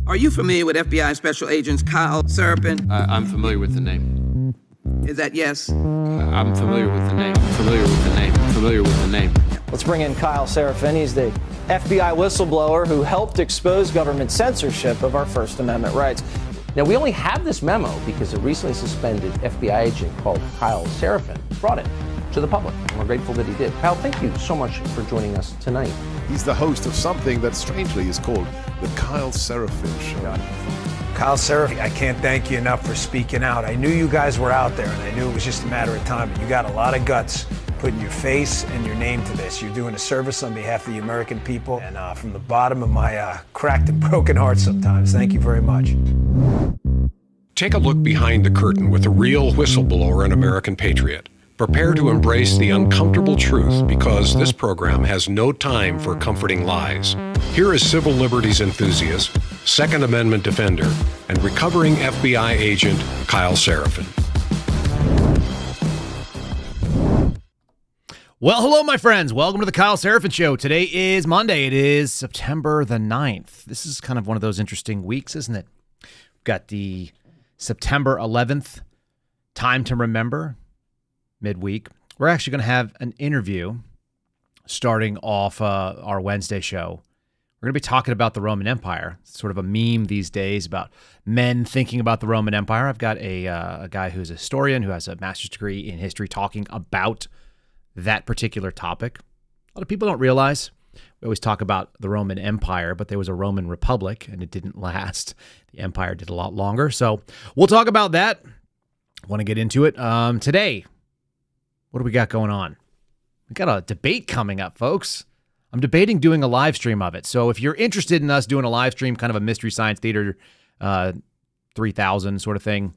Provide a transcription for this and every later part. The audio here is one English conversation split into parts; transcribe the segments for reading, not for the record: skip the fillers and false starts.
Are you familiar with FBI Special Agents Kyle Seraphin? I'm familiar with the name. Is that yes? I'm familiar with the name. Let's bring in Kyle Seraphin. He's the FBI whistleblower who helped expose government censorship of our First Amendment rights. Now, we only have this memo because a recently suspended FBI agent called Kyle Seraphin brought it to the public, and we're grateful that he did. Kyle, thank you so much for joining us tonight. He's the host of something that strangely is called the Kyle Seraphin Show. Kyle Seraphin, I can't thank you enough for speaking out. I knew you guys were out there, and I knew it was just a matter of time, but you got a lot of guts putting your face and your name to this. You're doing a service on behalf of the American people, and from the bottom of my cracked and broken heart sometimes, thank you very much. Take a look behind the curtain with a real whistleblower and American patriot. Prepare to embrace the uncomfortable truth because this program has no time for comforting lies. Here is civil liberties enthusiast, Second Amendment defender, and recovering FBI agent Kyle Seraphin. Well, hello, my friends. Welcome to the Kyle Seraphin Show. Today is Monday. It is September the 9th. This is kind of one of those interesting weeks, isn't it? We've got the September 11th, Time to Remember, midweek. We're actually going to have an interview starting off our Wednesday show. We're going to be talking about the Roman Empire. It's sort of a meme these days about men thinking about the Roman Empire. I've got a guy who's a historian who has a master's degree in history talking about that particular topic. A lot of people don't realize we always talk about the Roman Empire, but there was a Roman Republic and it didn't last. The empire did a lot longer. So we'll talk about that. Want to get into it. Today, what do we got going on? We got a debate coming up, folks. I'm debating doing a live stream of it. So if you're interested in us doing a live stream, kind of a Mystery Science Theater 3000 sort of thing,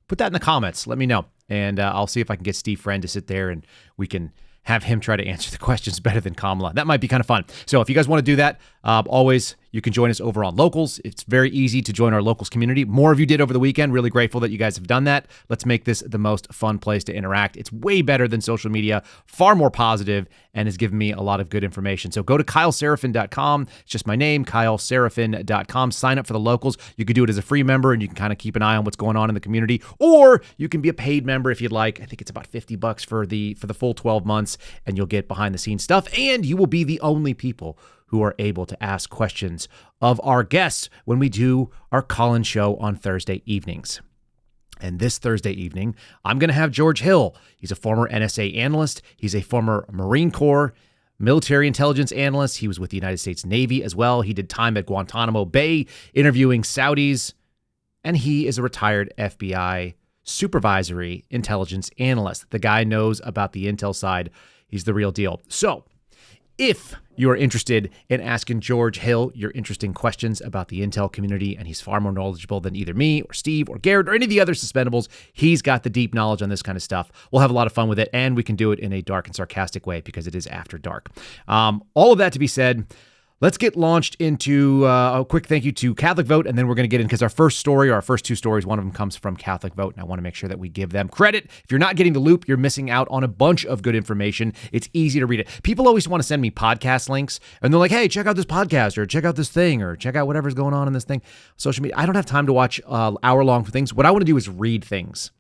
put that in the comments. Let me know. And I'll see if I can get Steve Friend to sit there and we can have him try to answer the questions better than Kamala. That might be kind of fun. So if you guys want to do that, always, you can join us over on Locals. It's very easy to join our Locals community. More of you did over the weekend. Really grateful that you guys have done that. Let's make this the most fun place to interact. It's way better than social media, far more positive, and has given me a lot of good information. So go to kyleseraphin.com. It's just my name, kyleseraphin.com. Sign up for the Locals. You can do it as a free member, and you can kind of keep an eye on what's going on in the community. Or you can be a paid member if you'd like. I think it's about $50 for the full 12 months, and you'll get behind-the-scenes stuff, and you will be the only people who are able to ask questions of our guests when we do our call-in show on Thursday evenings. And this Thursday evening, I'm going to have George Hill. He's a former NSA analyst. He's a former Marine Corps military intelligence analyst. He was with the United States Navy as well. He did time at Guantanamo Bay interviewing Saudis. And he is a retired FBI supervisory intelligence analyst. The guy knows about the intel side. He's the real deal. So if you are interested in asking George Hill your interesting questions about the intel community, and he's far more knowledgeable than either me or Steve or Garrett or any of the other suspendables, he's got the deep knowledge on this kind of stuff. We'll have a lot of fun with it, and we can do it in a dark and sarcastic way because it is after dark. All of that to be said, let's get launched into a quick thank you to Catholic Vote, and then we're going to get in because our first two stories, one of them comes from Catholic Vote, and I want to make sure that we give them credit. If you're not getting the loop, you're missing out on a bunch of good information. It's easy to read it. People always want to send me podcast links, and they're like, hey, check out this podcast, or check out this thing, or check out whatever's going on in this thing. Social media. I don't have time to watch hour-long things. What I want to do is read things.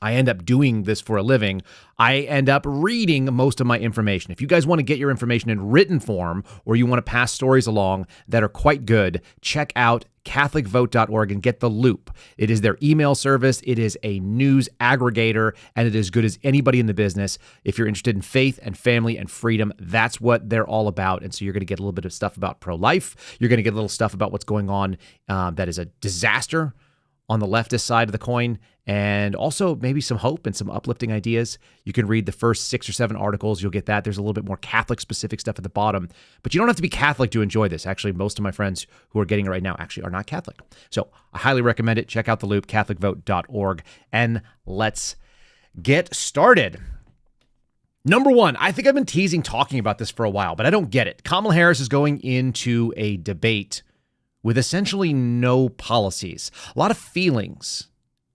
I end up doing this for a living. I end up reading most of my information. If you guys want to get your information in written form, or you want to pass stories along that are quite good, check out catholicvote.org and get the loop. It is their email service. It is a news aggregator, and it is as good as anybody in the business. If you're interested in faith and family and freedom, that's what they're all about. And so you're going to get a little bit of stuff about pro-life. You're going to get a little stuff about what's going on that is a disaster on the leftist side of the coin, and also maybe some hope and some uplifting ideas. You can read the first 6 or 7 articles. You'll get that. There's a little bit more Catholic-specific stuff at the bottom, but you don't have to be Catholic to enjoy this. Actually, most of my friends who are getting it right now actually are not Catholic. So I highly recommend it. Check out the loop, catholicvote.org, and let's get started. Number one, I think I've been teasing talking about this for a while, but I don't get it. Kamala Harris is going into a debate with essentially no policies, a lot of feelings.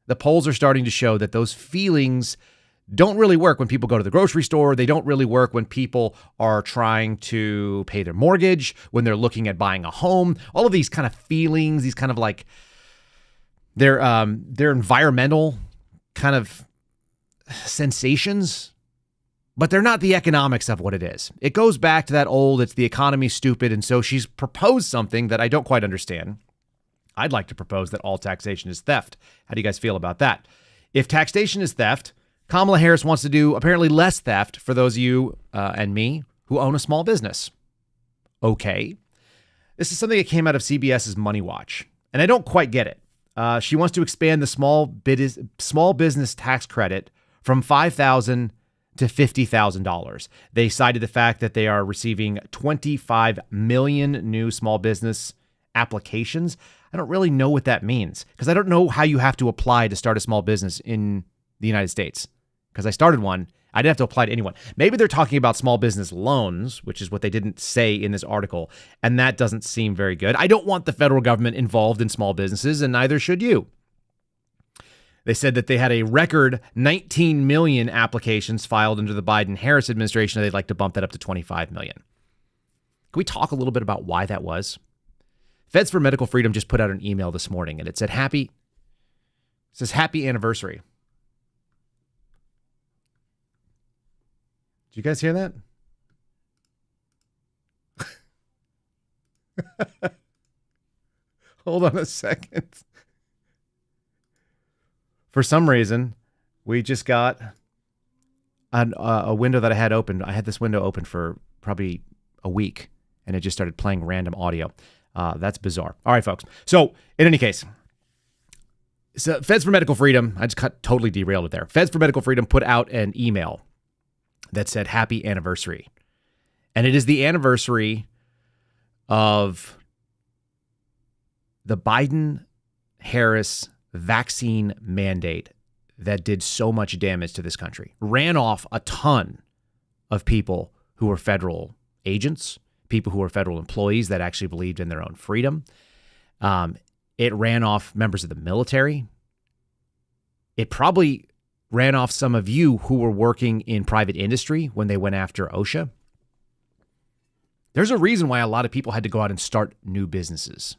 The polls are starting to show that those feelings don't really work when people go to the grocery store. They don't really work when people are trying to pay their mortgage, when they're looking at buying a home. All of these kind of feelings, these kind of like they're environmental kind of sensations, but they're not the economics of what it is. It goes back to that old, it's the economy stupid. And so she's proposed something that I don't quite understand. I'd like to propose that all taxation is theft. How do you guys feel about that? If taxation is theft, Kamala Harris wants to do apparently less theft for those of you and me who own a small business. Okay. This is something that came out of CBS's Money Watch, and I don't quite get it. She wants to expand the small business tax credit from $5,000 to $50,000. They cited the fact that they are receiving 25 million new small business applications. I don't really know what that means because I don't know how you have to apply to start a small business in the United States. Because I started one, I didn't have to apply to anyone. Maybe they're talking about small business loans, which is what they didn't say in this article, and that doesn't seem very good. I don't want the federal government involved in small businesses, and neither should you. They said that they had a record 19 million applications filed under the Biden-Harris administration, and they'd like to bump that up to 25 million. Can we talk a little bit about why that was? Feds for Medical Freedom just put out an email this morning, and it said happy anniversary. Did you guys hear that? Hold on a second. For some reason, we just got a window that I had open. I had this window open for probably a week, and it just started playing random audio. That's bizarre. All right, folks. So in any case, so Feds for Medical Freedom, I just totally derailed it there. Feds for Medical Freedom put out an email that said happy anniversary. And it is the anniversary of the Biden-Harris vaccine mandate that did so much damage to this country. Ran off a ton of people who were federal agents, people who were federal employees that actually believed in their own freedom. It ran off members of the military. It probably ran off some of you who were working in private industry when they went after OSHA. There's a reason why a lot of people had to go out and start new businesses.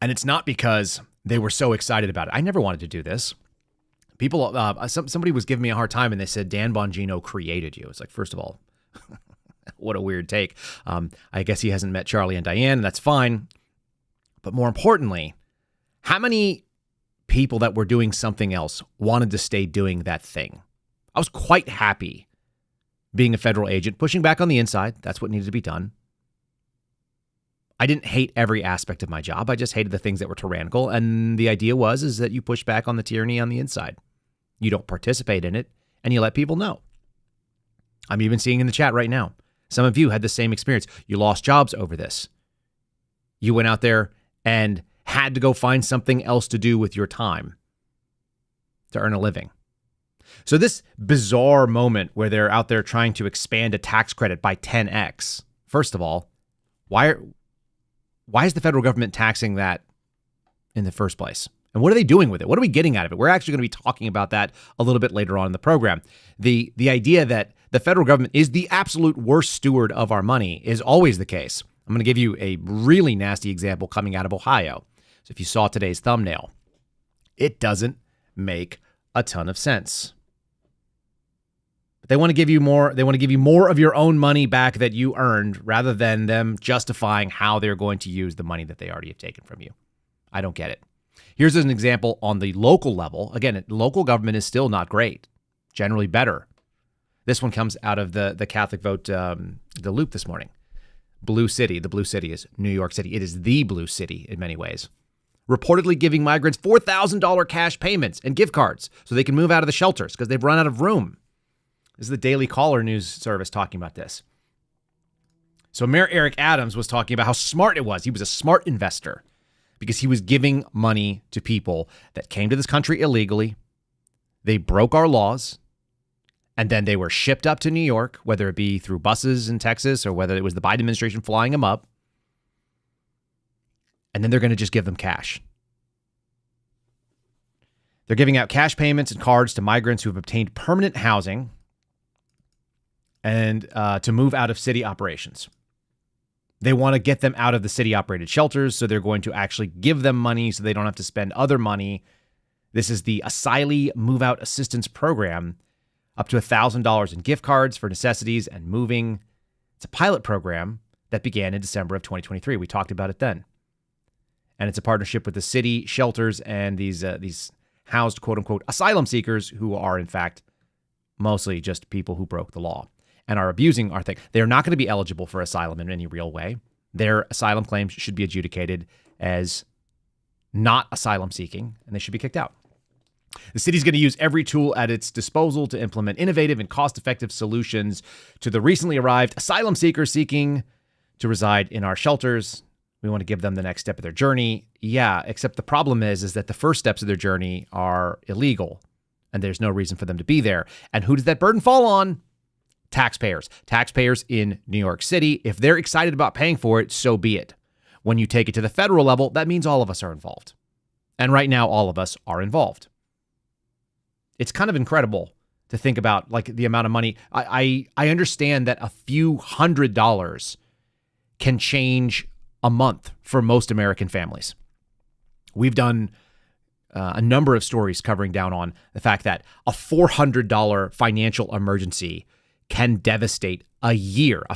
And it's not because they were so excited about it. I never wanted to do this. People, somebody was giving me a hard time and they said, Dan Bongino created you. It's like, first of all, what a weird take. I guess he hasn't met Charlie and Diane, and that's fine. But more importantly, how many people that were doing something else wanted to stay doing that thing? I was quite happy being a federal agent, pushing back on the inside. That's what needed to be done. I didn't hate every aspect of my job. I just hated the things that were tyrannical. And the idea is that you push back on the tyranny on the inside. You don't participate in it, and you let people know. I'm even seeing in the chat right now, some of you had the same experience. You lost jobs over this. You went out there and had to go find something else to do with your time to earn a living. So this bizarre moment where they're out there trying to expand a tax credit by 10x, first of all, why is the federal government taxing that in the first place? And what are they doing with it? What are we getting out of it? We're actually going to be talking about that a little bit later on in the program. The idea that the federal government is the absolute worst steward of our money is always the case. I'm going to give you a really nasty example coming out of Ohio. So if you saw today's thumbnail, it doesn't make a ton of sense. But they want to give you more. They want to give you more of your own money back that you earned rather than them justifying how they're going to use the money that they already have taken from you. I don't get it. Here's an example on the local level. Again, local government is still not great. Generally better. This one comes out of the Catholic Vote, the Loop this morning. Blue City. The Blue City is New York City. It is the Blue City in many ways. Reportedly giving migrants $4,000 cash payments and gift cards so they can move out of the shelters because they've run out of room. This is the Daily Caller news service talking about this. So Mayor Eric Adams was talking about how smart it was. He was a smart investor because he was giving money to people that came to this country illegally. They broke our laws. And then they were shipped up to New York, whether it be through buses in Texas or whether it was the Biden administration flying them up. And then they're going to just give them cash. They're giving out cash payments and cards to migrants who have obtained permanent housing and to move out of city operations. They want to get them out of the city-operated shelters, so they're going to actually give them money so they don't have to spend other money. This is the Asylee Move-Out Assistance Program, up to $1,000 in gift cards for necessities and moving. It's a pilot program that began in December of 2023. We talked about it then. And it's a partnership with the city shelters and these housed, quote-unquote, asylum seekers who are, in fact, mostly just people who broke the law and are abusing our thing. They're not going to be eligible for asylum in any real way. Their asylum claims should be adjudicated as not asylum seeking, and they should be kicked out. The city's going to use every tool at its disposal to implement innovative and cost-effective solutions to the recently arrived asylum seekers seeking to reside in our shelters. We want to give them the next step of their journey. Yeah, except the problem is that the first steps of their journey are illegal, and there's no reason for them to be there. And who does that burden fall on? Taxpayers. Taxpayers in New York City. If they're excited about paying for it, so be it. When you take it to the federal level, that means all of us are involved. And right now, all of us are involved. It's kind of incredible to think about, like, the amount of money. I understand that a few $100s can change a month for most American families. We've done a number of stories covering down on the fact that a $400 financial emergency can devastate a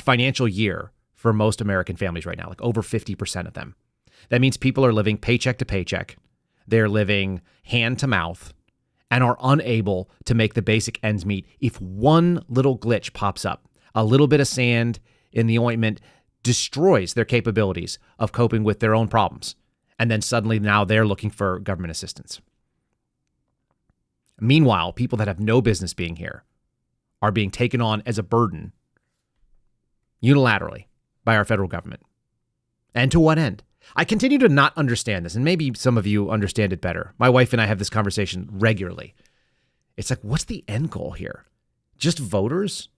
financial year for most American families right now, like over 50% of them. That means people are living paycheck to paycheck. They're living hand to mouth and are unable to make the basic ends meet. If one little glitch pops up, a little bit of sand in the ointment destroys their capabilities of coping with their own problems. And then suddenly now they're looking for government assistance. Meanwhile, people that have no business being here are being taken on as a burden unilaterally by our federal government. And to what end? I continue to not understand this, and maybe some of you understand it better. My wife and I have this conversation regularly. It's like, what's the end goal here? Just voters?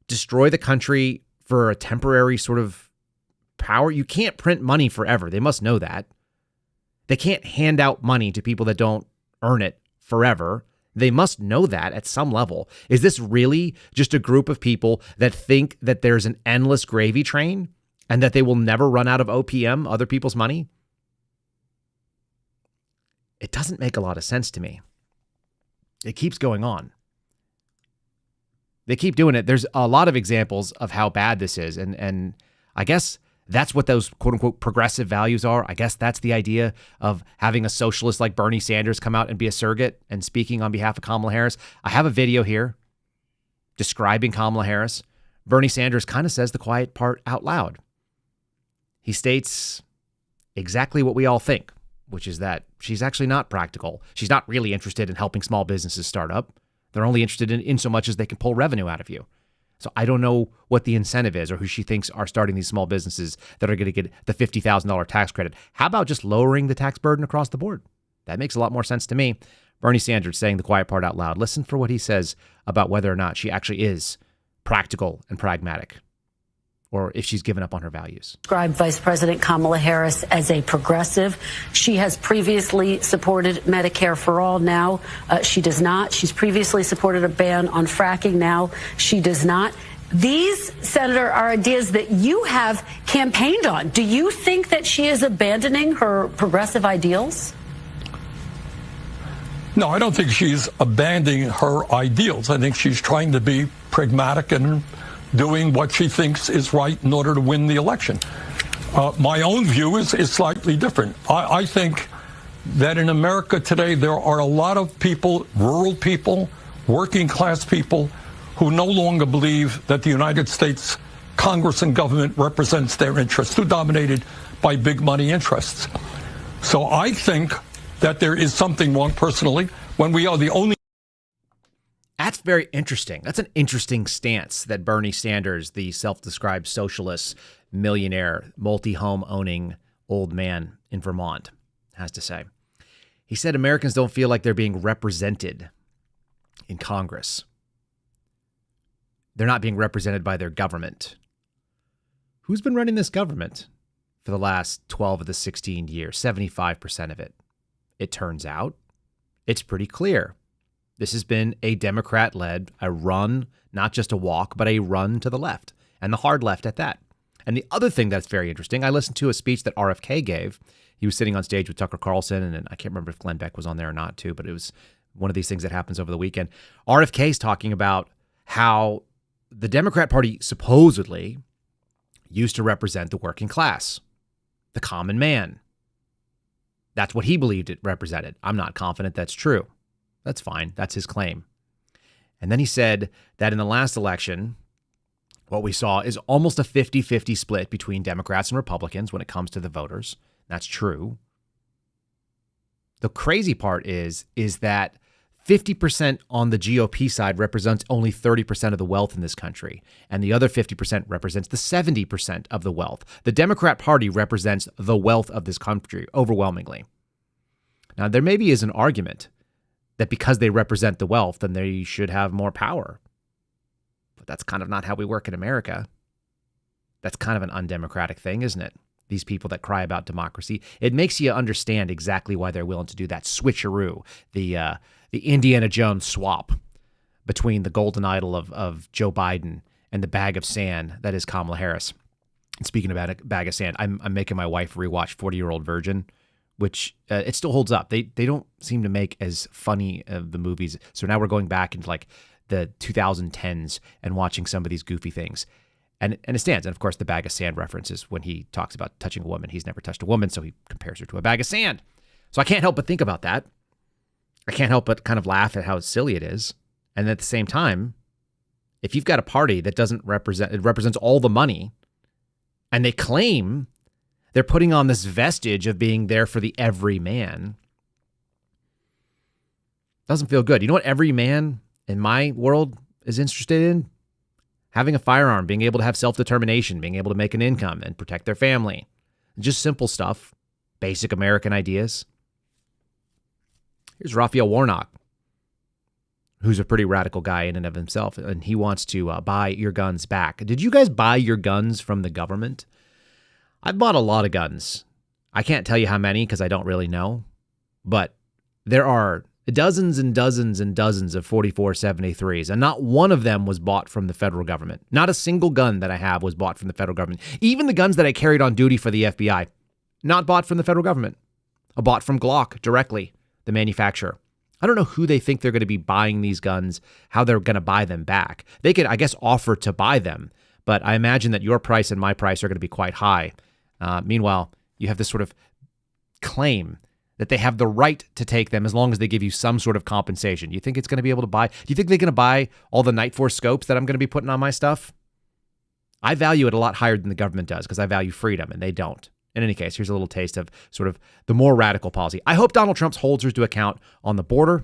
Destroy the country for a temporary sort of power? You can't print money forever. They must know that. They can't hand out money to people that don't earn it forever. They must know that at some level. Is this really just a group of people that think that there's an endless gravy train and that they will never run out of OPM, other people's money? It doesn't make a lot of sense to me. It keeps going on. They keep doing it. There's a lot of examples of how bad this is. And I guess that's what those quote unquote progressive values are. I guess that's the idea of having a socialist like Bernie Sanders come out and be a surrogate and speaking on behalf of Kamala Harris. I have a video here describing Kamala Harris. Bernie Sanders kind of says the quiet part out loud. He states exactly what we all think, which is that she's actually not practical. She's not really interested in helping small businesses start up. They're only interested in so much as they can pull revenue out of you. So I don't know what the incentive is or who she thinks are starting these small businesses that are going to get the $50,000 tax credit. How about just lowering the tax burden across the board? That makes a lot more sense to me. Bernie Sanders saying the quiet part out loud. Listen for what he says about whether or not she actually is practical and pragmatic, or if she's given up on her values. Described Vice President Kamala Harris as a progressive. She has previously supported Medicare for all. Now she does not. She's previously supported a ban on fracking. Now she does not. These, Senator, are ideas that you have campaigned on. Do you think that she is abandoning her progressive ideals? No, I don't think she's abandoning her ideals. I think she's trying to be pragmatic and doing what she thinks is right in order to win the election. My own view is slightly different. I think that in America today, there are a lot of people, rural people, working class people, who no longer believe that the United States Congress and government represents their interests, too dominated by big money interests. So I think that there is something wrong personally when we are the only. That's very interesting. That's an interesting stance that Bernie Sanders, the self-described socialist, millionaire, multi-home owning old man in Vermont, has to say. He said Americans don't feel like they're being represented in Congress. They're not being represented by their government. Who's been running this government for the last 12 of the 16 years? 75% of it, it turns out. It's pretty clear. This has been a Democrat-led, a run, not just a walk, but a run to the left, and the hard left at that. And the other thing that's very interesting, I listened to a speech that RFK gave. He was sitting on stage with Tucker Carlson, and I can't remember if Glenn Beck was on there or not, too, but it was one of these things that happens over the weekend. RFK's talking about how the Democrat Party supposedly used to represent the working class, the common man. That's what he believed it represented. I'm not confident that's true. That's fine. That's his claim. And then he said that in the last election, what we saw is almost a 50-50 split between Democrats and Republicans when it comes to the voters. That's true. The crazy part is that 50% on the GOP side represents only 30% of the wealth in this country, and the other 50% represents the 70% of the wealth. The Democrat Party represents the wealth of this country overwhelmingly. Now, there maybe is an argument that because they represent the wealth, then they should have more power. But that's kind of not how we work in America. That's kind of an undemocratic thing, isn't it? These people that cry about democracy. It makes you understand exactly why they're willing to do that switcheroo, the Indiana Jones swap between the golden idol of Joe Biden and the bag of sand that is Kamala Harris. And speaking about a bag of sand, I'm making my wife rewatch 40-Year-Old Virgin, which it still holds up. They don't seem to make as funny of the movies. So now we're going back into like the 2010s and watching some of these goofy things. And it stands. And of course, the bag of sand references when he talks about touching a woman. He's never touched a woman, so he compares her to a bag of sand. So I can't help but think about that. I can't help but kind of laugh at how silly it is. And at the same time, if you've got a party that it represents all the money, and they claim they're putting on this vestige of being there for the everyman, doesn't feel good. You know what every man in my world is interested in? Having a firearm, being able to have self-determination, being able to make an income and protect their family. Just simple stuff, basic American ideas. Here's Raphael Warnock, who's a pretty radical guy in and of himself, and he wants to buy your guns back. Did you guys buy your guns from the government? I've bought a lot of guns. I can't tell you how many because I don't really know, but there are dozens and dozens and dozens of 4473s, and not one of them was bought from the federal government. Not a single gun that I have was bought from the federal government. Even the guns that I carried on duty for the FBI, not bought from the federal government. I bought from Glock directly, the manufacturer. I don't know who they think they're going to be buying these guns, how they're going to buy them back. They could, I guess, offer to buy them, but I imagine that your price and my price are going to be quite high. Meanwhile, you have this sort of claim that they have the right to take them as long as they give you some sort of compensation. You think it's going to be able to buy? Do you think they're going to buy all the Night Force scopes that I'm going to be putting on my stuff? I value it a lot higher than the government does because I value freedom and they don't. In any case, here's a little taste of sort of the more radical policy. I hope Donald Trump holds her to account on the border,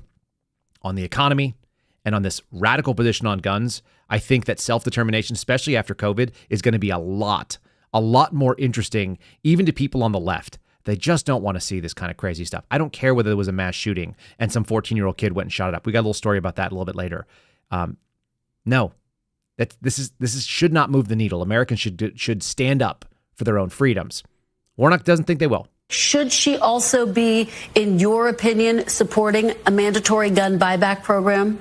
on the economy, and on this radical position on guns. I think that self-determination, especially after COVID, is going to be a lot more interesting, even to people on the left. They just don't want to see this kind of crazy stuff. I don't care whether there was a mass shooting and some 14-year-old kid went and shot it up. We got a little story about that a little bit later. No, this should not move the needle. Americans should stand up for their own freedoms. Warnock doesn't think they will. Should she also be, in your opinion, supporting a mandatory gun buyback program?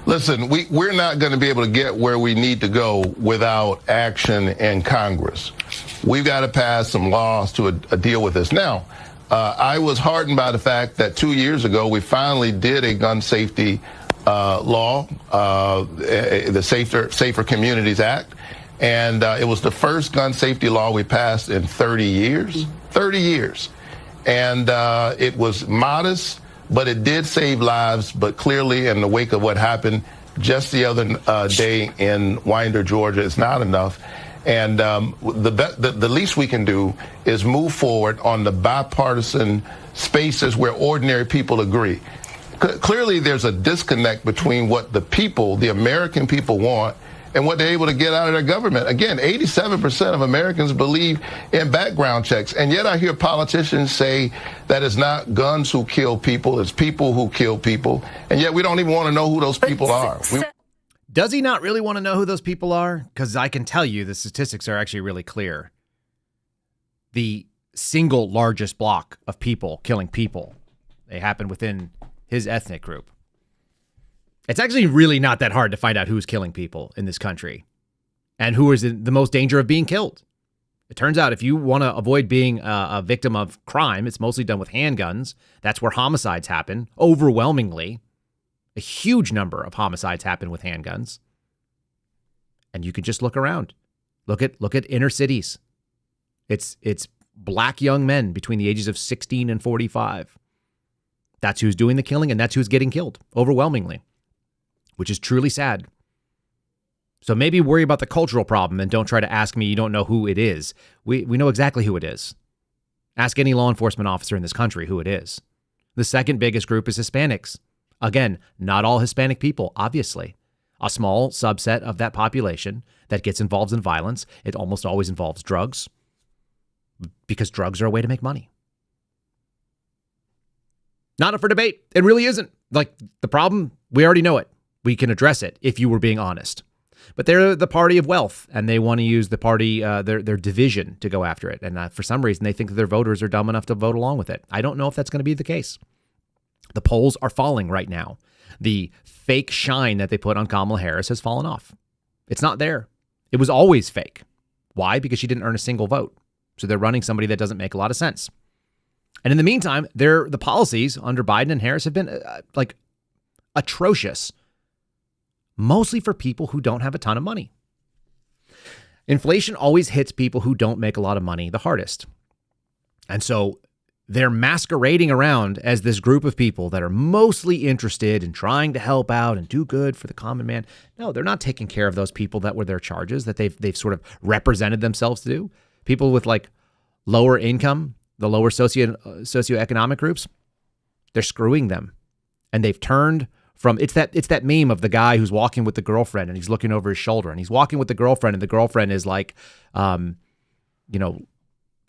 Listen, we're not going to be able to get where we need to go without action in Congress. We've got to pass some laws to deal with this. Now, I was heartened by the fact that 2 years ago we finally did a gun safety law, the Safer Communities Act, and it was the first gun safety law we passed in 30 years. 30 years. And it was modest, but it did save lives. But clearly, in the wake of what happened just the other day in Winder, Georgia, it's not enough. And the least we can do is move forward on the bipartisan spaces where ordinary people agree. Clearly, there's a disconnect between what the people, the American people, want and what they're able to get out of their government. Again, 87% of Americans believe in background checks. And yet I hear politicians say that it's not guns who kill people, it's people who kill people. And yet we don't even want to know who those people are. Does he not really want to know who those people are? Because I can tell you the statistics are actually really clear. The single largest block of people killing people They happen within his ethnic group. It's actually really not that hard to find out who's killing people in this country and who is in the most danger of being killed. It turns out if you want to avoid being a victim of crime, it's mostly done with handguns. That's where homicides happen. Overwhelmingly, a huge number of homicides happen with handguns. And you can just look around. Look at inner cities. It's black young men between the ages of 16 and 45. That's who's doing the killing, and that's who's getting killed overwhelmingly, which is truly sad. So maybe worry about the cultural problem and don't try to ask me you don't know who it is. We know exactly who it is. Ask any law enforcement officer in this country who it is. The second biggest group is Hispanics. Again, not all Hispanic people, obviously. A small subset of that population that gets involved in violence. It almost always involves drugs because drugs are a way to make money. Not up for debate. It really isn't. Like, the problem, we already know it. We can address it if you were being honest. But they're the party of wealth, and they want to use the party, their division to go after it. And for some reason, they think that their voters are dumb enough to vote along with it. I don't know if that's going to be the case. The polls are falling right now. The fake shine that they put on Kamala Harris has fallen off. It's not there. It was always fake. Why? Because she didn't earn a single vote. So they're running somebody that doesn't make a lot of sense. And in the meantime, the policies under Biden and Harris have been atrocious. Mostly for people who don't have a ton of money. Inflation always hits people who don't make a lot of money the hardest. And so they're masquerading around as this group of people that are mostly interested in trying to help out and do good for the common man. No, they're not taking care of those people that were their charges, that they've sort of represented themselves to do. People with like lower income, the lower socioeconomic groups, they're screwing them. And they've turned from it's that meme of the guy who's walking with the girlfriend and he's looking over his shoulder and he's walking with the girlfriend and the girlfriend is like,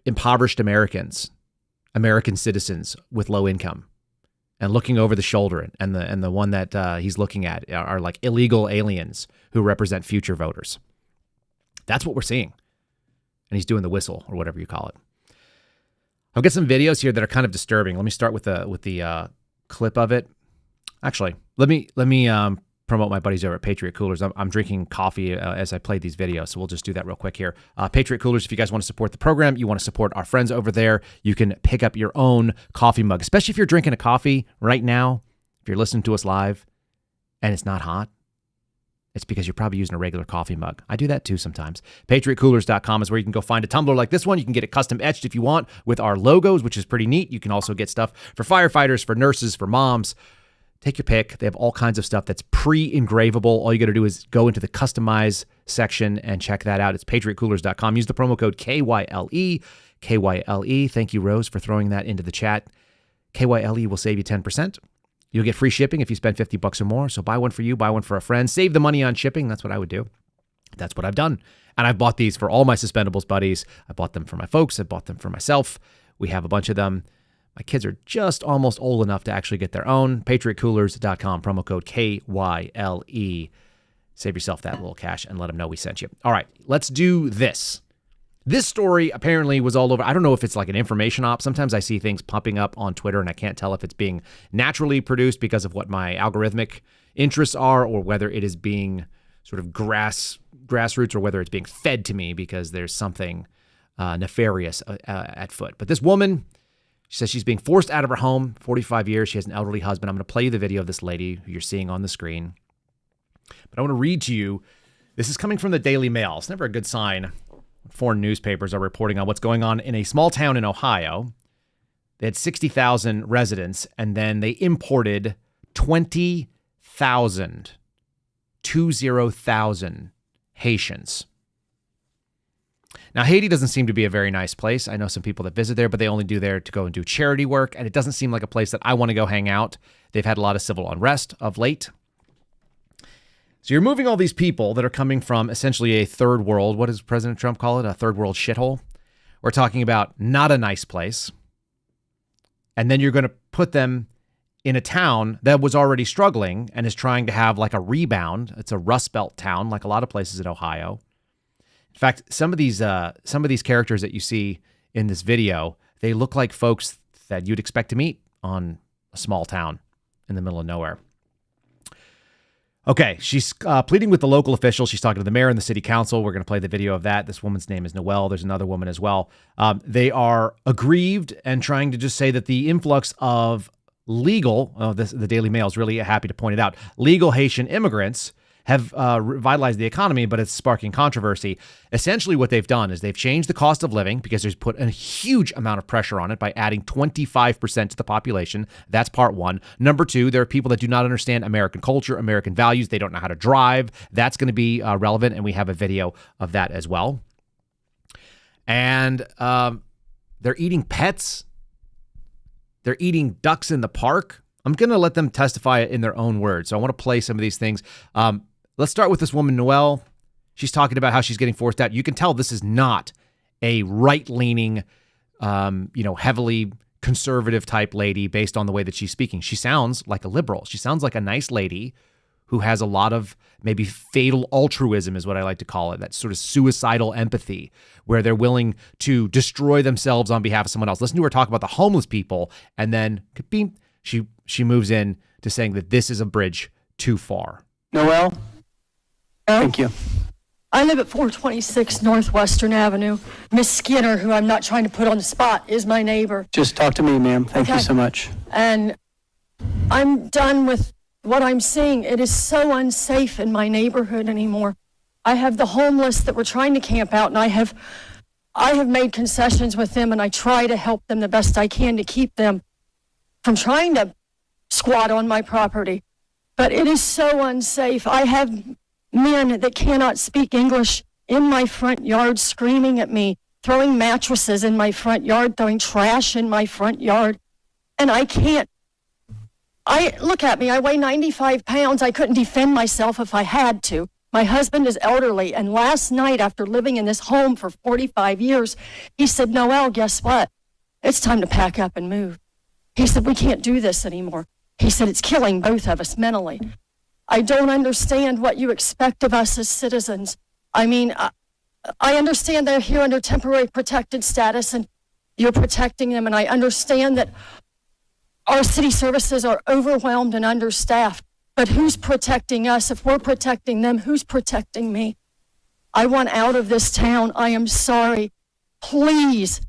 impoverished American citizens with low income and looking over the shoulder. And the one that he's looking at are like illegal aliens who represent future voters. That's what we're seeing. And he's doing the whistle or whatever you call it. I've got some videos here that are kind of disturbing. Let me start with the clip of it. Actually, let me promote my buddies over at Patriot Coolers. I'm drinking coffee as I play these videos, so we'll just do that real quick here. Patriot Coolers, if you guys want to support the program, you want to support our friends over there, you can pick up your own coffee mug, especially if you're drinking a coffee right now, if you're listening to us live and it's not hot. It's because you're probably using a regular coffee mug. I do that too sometimes. PatriotCoolers.com is where you can go find a tumbler like this one. You can get it custom etched if you want with our logos, which is pretty neat. You can also get stuff for firefighters, for nurses, for moms. Take your pick. They have all kinds of stuff that's pre-engravable. All you got to do is go into the customize section and check that out. It's patriotcoolers.com. Use the promo code KYLE. KYLE. Thank you, Rose, for throwing that into the chat. KYLE will save you 10%. You'll get free shipping if you spend $50 or more. So buy one for you, buy one for a friend. Save the money on shipping. That's what I would do. That's what I've done. And I've bought these for all my Suspendables buddies. I bought them for my folks. I bought them for myself. We have a bunch of them. My kids are just almost old enough to actually get their own. PatriotCoolers.com, promo code KYLE. Save yourself that little cash and let them know we sent you. All right, let's do this. This story apparently was all over. I don't know if it's like an information op. Sometimes I see things popping up on Twitter and I can't tell if it's being naturally produced because of what my algorithmic interests are or whether it is being sort of grassroots or whether it's being fed to me because there's something nefarious at foot. But this woman... She says she's being forced out of her home, 45 years. She has an elderly husband. I'm going to play you the video of this lady who you're seeing on the screen. But I want to read to you. This is coming from the Daily Mail. It's never a good sign. Foreign newspapers are reporting on what's going on in a small town in Ohio. They had 60,000 residents, and then they imported 20,000 Haitians. Now, Haiti doesn't seem to be a very nice place. I know some people that visit there, but they only do there to go and do charity work, and it doesn't seem like a place that I want to go hang out. They've had a lot of civil unrest of late. So you're moving all these people that are coming from essentially a third world, what does President Trump call it? A third world shithole. We're talking about not a nice place. And then you're going to put them in a town that was already struggling and is trying to have like a rebound. It's a Rust Belt town, like a lot of places in Ohio. In fact, some of these characters that you see in this video, they look like folks that you'd expect to meet on a small town in the middle of nowhere. Okay, she's pleading with the local officials. She's talking to the mayor and the city council. We're going to play the video of that. This woman's name is Noelle. There's another woman as well. They are aggrieved and trying to just say that the influx of the Daily Mail is really happy to point it out, legal Haitian immigrants have revitalized the economy, but it's sparking controversy. Essentially what they've done is they've changed the cost of living because there's put a huge amount of pressure on it by adding 25% to the population. That's part one. Number two, there are people that do not understand American culture, American values. They don't know how to drive. That's going to be relevant, and we have a video of that as well. And they're eating pets. They're eating ducks in the park. I'm going to let them testify in their own words. So I want to play some of these things. Let's start with this woman, Noelle. She's talking about how she's getting forced out. You can tell this is not a right-leaning, heavily conservative type lady based on the way that she's speaking. She sounds like a liberal. She sounds like a nice lady who has a lot of maybe fatal altruism is what I like to call it, that sort of suicidal empathy where they're willing to destroy themselves on behalf of someone else. Listen to her talk about the homeless people, and then she moves in to saying that this is a bridge too far. Noelle? Thank you. I live at 426 Northwestern Avenue. Miss Skinner, who I'm not trying to put on the spot, is my neighbor. Just talk to me, ma'am. Thank you so much. And I'm done with what I'm seeing. It is so unsafe in my neighborhood anymore. I have the homeless that were trying to camp out, and I have made concessions with them, and I try to help them the best I can to keep them from trying to squat on my property. But it is so unsafe. I have men that cannot speak English in my front yard screaming at me, throwing mattresses in my front yard, throwing trash in my front yard. And I can't. Look at me, I weigh 95 pounds. I couldn't defend myself if I had to. My husband is elderly, and last night, after living in this home for 45 years, he said, Noelle, guess what? It's time to pack up and move. He said, we can't do this anymore. He said, it's killing both of us mentally. I don't understand what you expect of us as citizens. I mean, I understand they're here under temporary protected status, and you're protecting them, and I understand that our city services are overwhelmed and understaffed. But who's protecting us? If we're protecting them, who's protecting me? I want out of this town. I am sorry. Please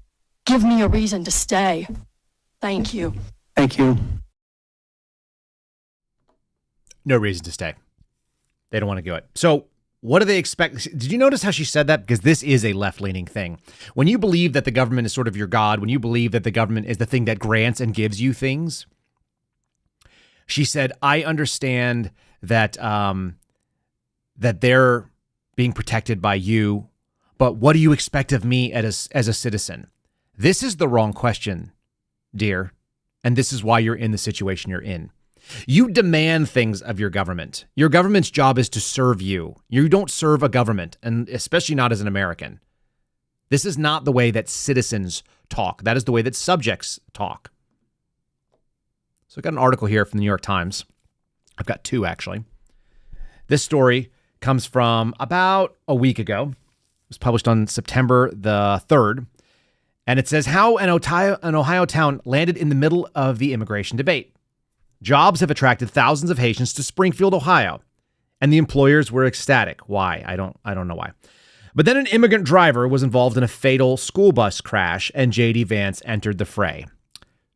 give me a reason to stay. Thank you. Thank you. No reason to stay. They don't want to do it. So what do they expect? Did you notice how she said that? Because this is a left-leaning thing. When you believe that the government is sort of your God, when you believe that the government is the thing that grants and gives you things, she said, I understand that that they're being protected by you, but what do you expect of me as a citizen? This is the wrong question, dear, and this is why you're in the situation you're in. You demand things of your government. Your government's job is to serve you. You don't serve a government, and especially not as an American. This is not the way that citizens talk. That is the way that subjects talk. So I got an article here from the New York Times. I've got two, actually. This story comes from about a week ago. It was published on September the 3rd. And it says how an Ohio town landed in the middle of the immigration debate. Jobs have attracted thousands of Haitians to Springfield, Ohio, and the employers were ecstatic. Why? I don't know why. But then an immigrant driver was involved in a fatal school bus crash, and J.D. Vance entered the fray.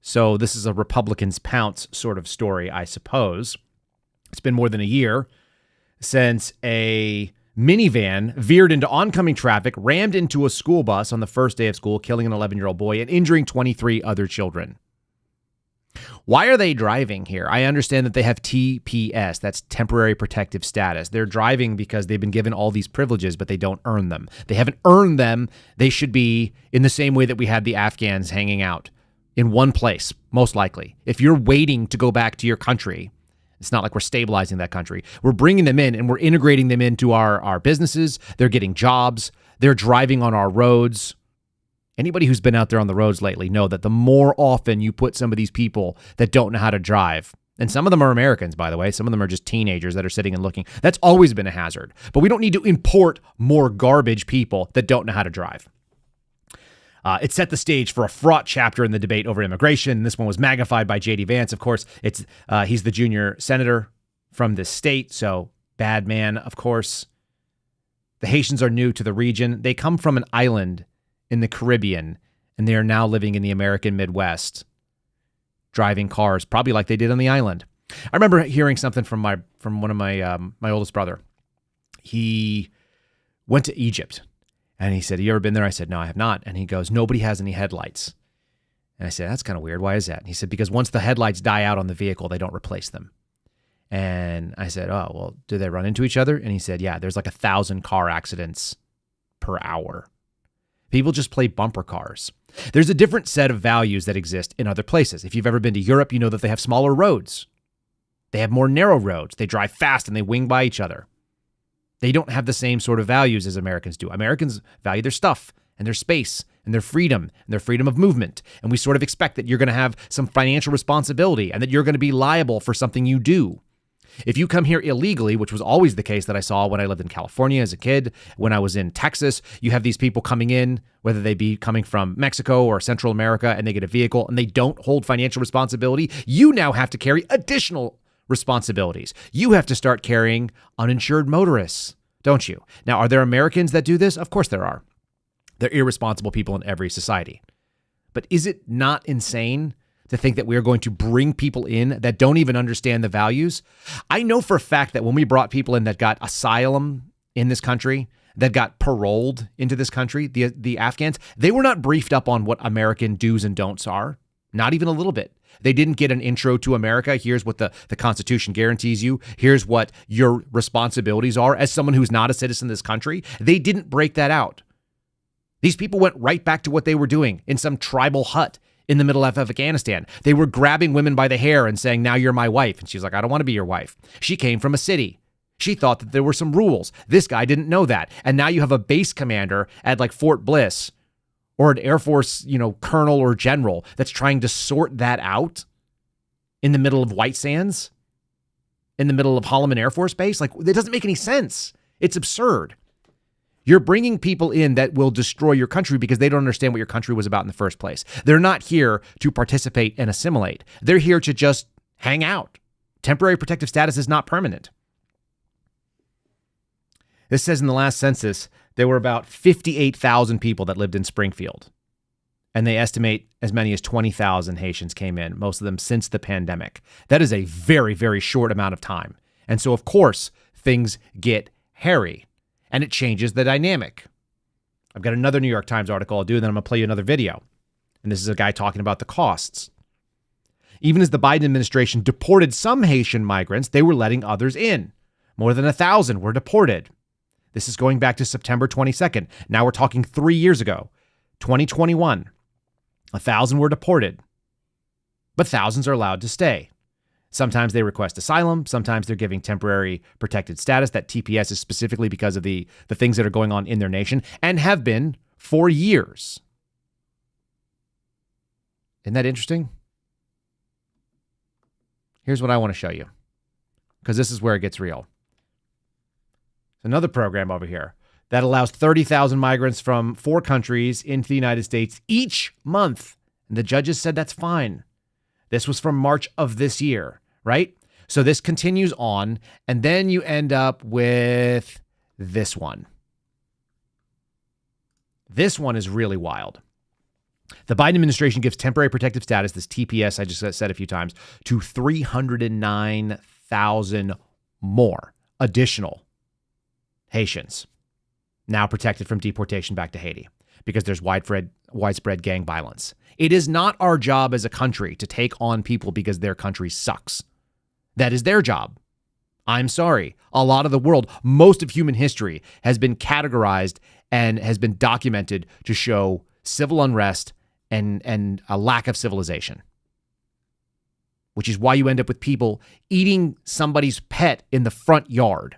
So this is a Republicans pounce sort of story, I suppose. It's been more than a year since a minivan veered into oncoming traffic, rammed into a school bus on the first day of school, killing an 11-year-old boy and injuring 23 other children. Why are they driving here? I understand that they have TPS, that's temporary protective status. They're driving because they've been given all these privileges, but they don't earn them. They haven't earned them. They should be in the same way that we had the Afghans hanging out in one place, most likely. If you're waiting to go back to your country, it's not like we're stabilizing that country. We're bringing them in and we're integrating them into our businesses. They're getting jobs. They're driving on our roads. Anybody who's been out there on the roads lately know that the more often you put some of these people that don't know how to drive, and some of them are Americans, by the way, some of them are just teenagers that are sitting and looking. That's always been a hazard. But we don't need to import more garbage people that don't know how to drive. It set the stage for a fraught chapter in the debate over immigration. This one was magnified by J.D. Vance. Of course, he's the junior senator from this state, so bad man, of course. The Haitians are new to the region. They come from an island in the Caribbean, and they are now living in the American Midwest, driving cars, probably like they did on the island. I remember hearing something from one of my oldest brother. He went to Egypt, and he said, "You ever been there?" I said, "No, I have not." And he goes, "Nobody has any headlights." And I said, "That's kind of weird. Why is that?" And he said, "Because once the headlights die out on the vehicle, they don't replace them." And I said, "Oh, well, do they run into each other?" And he said, "Yeah, there's like 1,000 car accidents per hour. People just play bumper cars." There's a different set of values that exist in other places. If you've ever been to Europe, you know that they have smaller roads. They have more narrow roads. They drive fast and they wing by each other. They don't have the same sort of values as Americans do. Americans value their stuff and their space and their freedom of movement. And we sort of expect that you're going to have some financial responsibility and that you're going to be liable for something you do. If you come here illegally, which was always the case that I saw when I lived in California as a kid, when I was in Texas, you have these people coming in, whether they be coming from Mexico or Central America, and they get a vehicle and they don't hold financial responsibility. You now have to carry additional responsibilities. You have to start carrying uninsured motorists, don't you? Now, are there Americans that do this? Of course there are. They're irresponsible people in every society. But is it not insane to think that we are going to bring people in that don't even understand the values? I know for a fact that when we brought people in that got asylum in this country, that got paroled into this country, the Afghans, they were not briefed up on what American do's and don'ts are. Not even a little bit. They didn't get an intro to America. Here's what the Constitution guarantees you. Here's what your responsibilities are as someone who's not a citizen of this country. They didn't break that out. These people went right back to what they were doing in some tribal hut in the middle of Afghanistan. They were grabbing women by the hair and saying, "Now you're my wife." And she's like, "I don't want to be your wife." She came from a city. She thought that there were some rules. This guy didn't know that. And now you have a base commander at like Fort Bliss or an Air Force, colonel or general that's trying to sort that out in the middle of White Sands, in the middle of Holloman Air Force Base. Like, it doesn't make any sense. It's absurd. You're bringing people in that will destroy your country because they don't understand what your country was about in the first place. They're not here to participate and assimilate. They're here to just hang out. Temporary protective status is not permanent. This says in the last census, there were about 58,000 people that lived in Springfield. And they estimate as many as 20,000 Haitians came in, most of them since the pandemic. That is a very, very short amount of time. And so, of course, things get hairy. And it changes the dynamic. I've got another New York Times article I'll do, and then I'm going to play you another video. And this is a guy talking about the costs. Even as the Biden administration deported some Haitian migrants, they were letting others in. More than 1,000 were deported. This is going back to September 22nd. Now we're talking 3 years ago, 2021. 1,000 were deported, but thousands are allowed to stay. Sometimes they request asylum. Sometimes they're giving temporary protected status. That TPS is specifically because of the things that are going on in their nation and have been for years. Isn't that interesting? Here's what I want to show you, because this is where it gets real. Another program over here that allows 30,000 migrants from 4 countries into the United States each month. And the judges said that's fine. This was from March of this year, right? So this continues on, and then you end up with this one. This one is really wild. The Biden administration gives temporary protective status, this TPS I just said a few times, to 309,000 more additional Haitians now protected from deportation back to Haiti because there's widespread gang violence. It is not our job as a country to take on people because their country sucks. That is their job. I'm sorry. A lot of the world, most of human history has been categorized and has been documented to show civil unrest and a lack of civilization, which is why you end up with people eating somebody's pet in the front yard.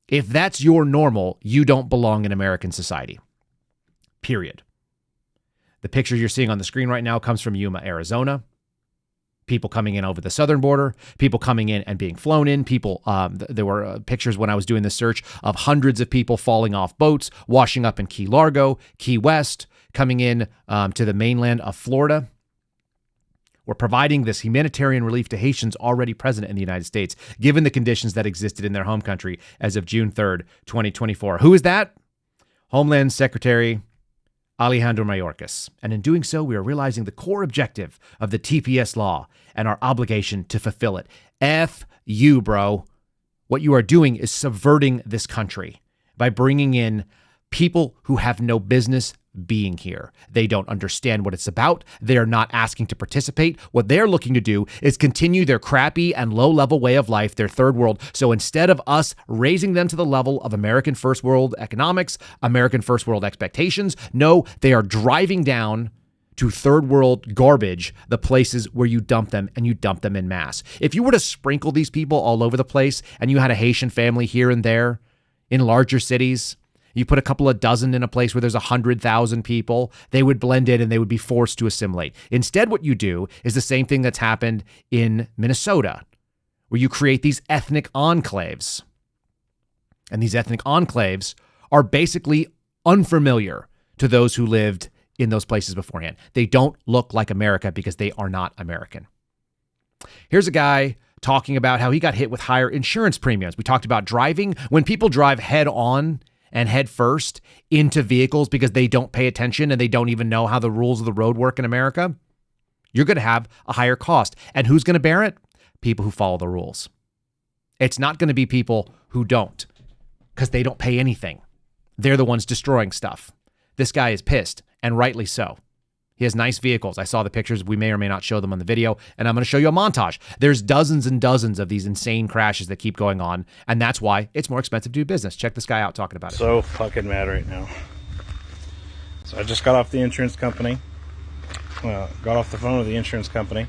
If that's your normal, you don't belong in American society. Period. The picture you're seeing on the screen right now comes from Yuma, Arizona. People coming in over the southern border, people coming in and being flown in, people, there were pictures when I was doing the search of hundreds of people falling off boats, washing up in Key Largo, Key West, coming in to the mainland of Florida. We're providing this humanitarian relief to Haitians already present in the United States, given the conditions that existed in their home country as of June 3rd, 2024. Who is that? Homeland Secretary Alejandro Mayorkas. And in doing so, we are realizing the core objective of the TPS law and our obligation to fulfill it. F you, bro. What you are doing is subverting this country by bringing in people who have no business being here. They don't understand what it's about. They're not asking to participate. What they're looking to do is continue their crappy and low-level way of life, their third world. So instead of us raising them to the level of American first world economics, American first world expectations, no, they are driving down to third world garbage, the places where you dump them, and you dump them in mass. If you were to sprinkle these people all over the place and you had a Haitian family here and there in larger cities, you put a couple of dozen in a place where there's 100,000 people, they would blend in and they would be forced to assimilate. Instead, what you do is the same thing that's happened in Minnesota, where you create these ethnic enclaves. And these ethnic enclaves are basically unfamiliar to those who lived in those places beforehand. They don't look like America because they are not American. Here's a guy talking about how he got hit with higher insurance premiums. We talked about driving. When people drive head on and head first into vehicles because they don't pay attention and they don't even know how the rules of the road work in America, you're going to have a higher cost. And who's going to bear it? People who follow the rules. It's not going to be people who don't, because they don't pay anything. They're the ones destroying stuff. This guy is pissed, and rightly so. He has nice vehicles. I saw the pictures. We may or may not show them on the video, and I'm going to show you a montage. There's dozens and dozens of these insane crashes that keep going on, and that's why it's more expensive to do business. Check this guy out talking about it. So fucking mad right now. So I just got off the insurance company. Got off the phone with the insurance company,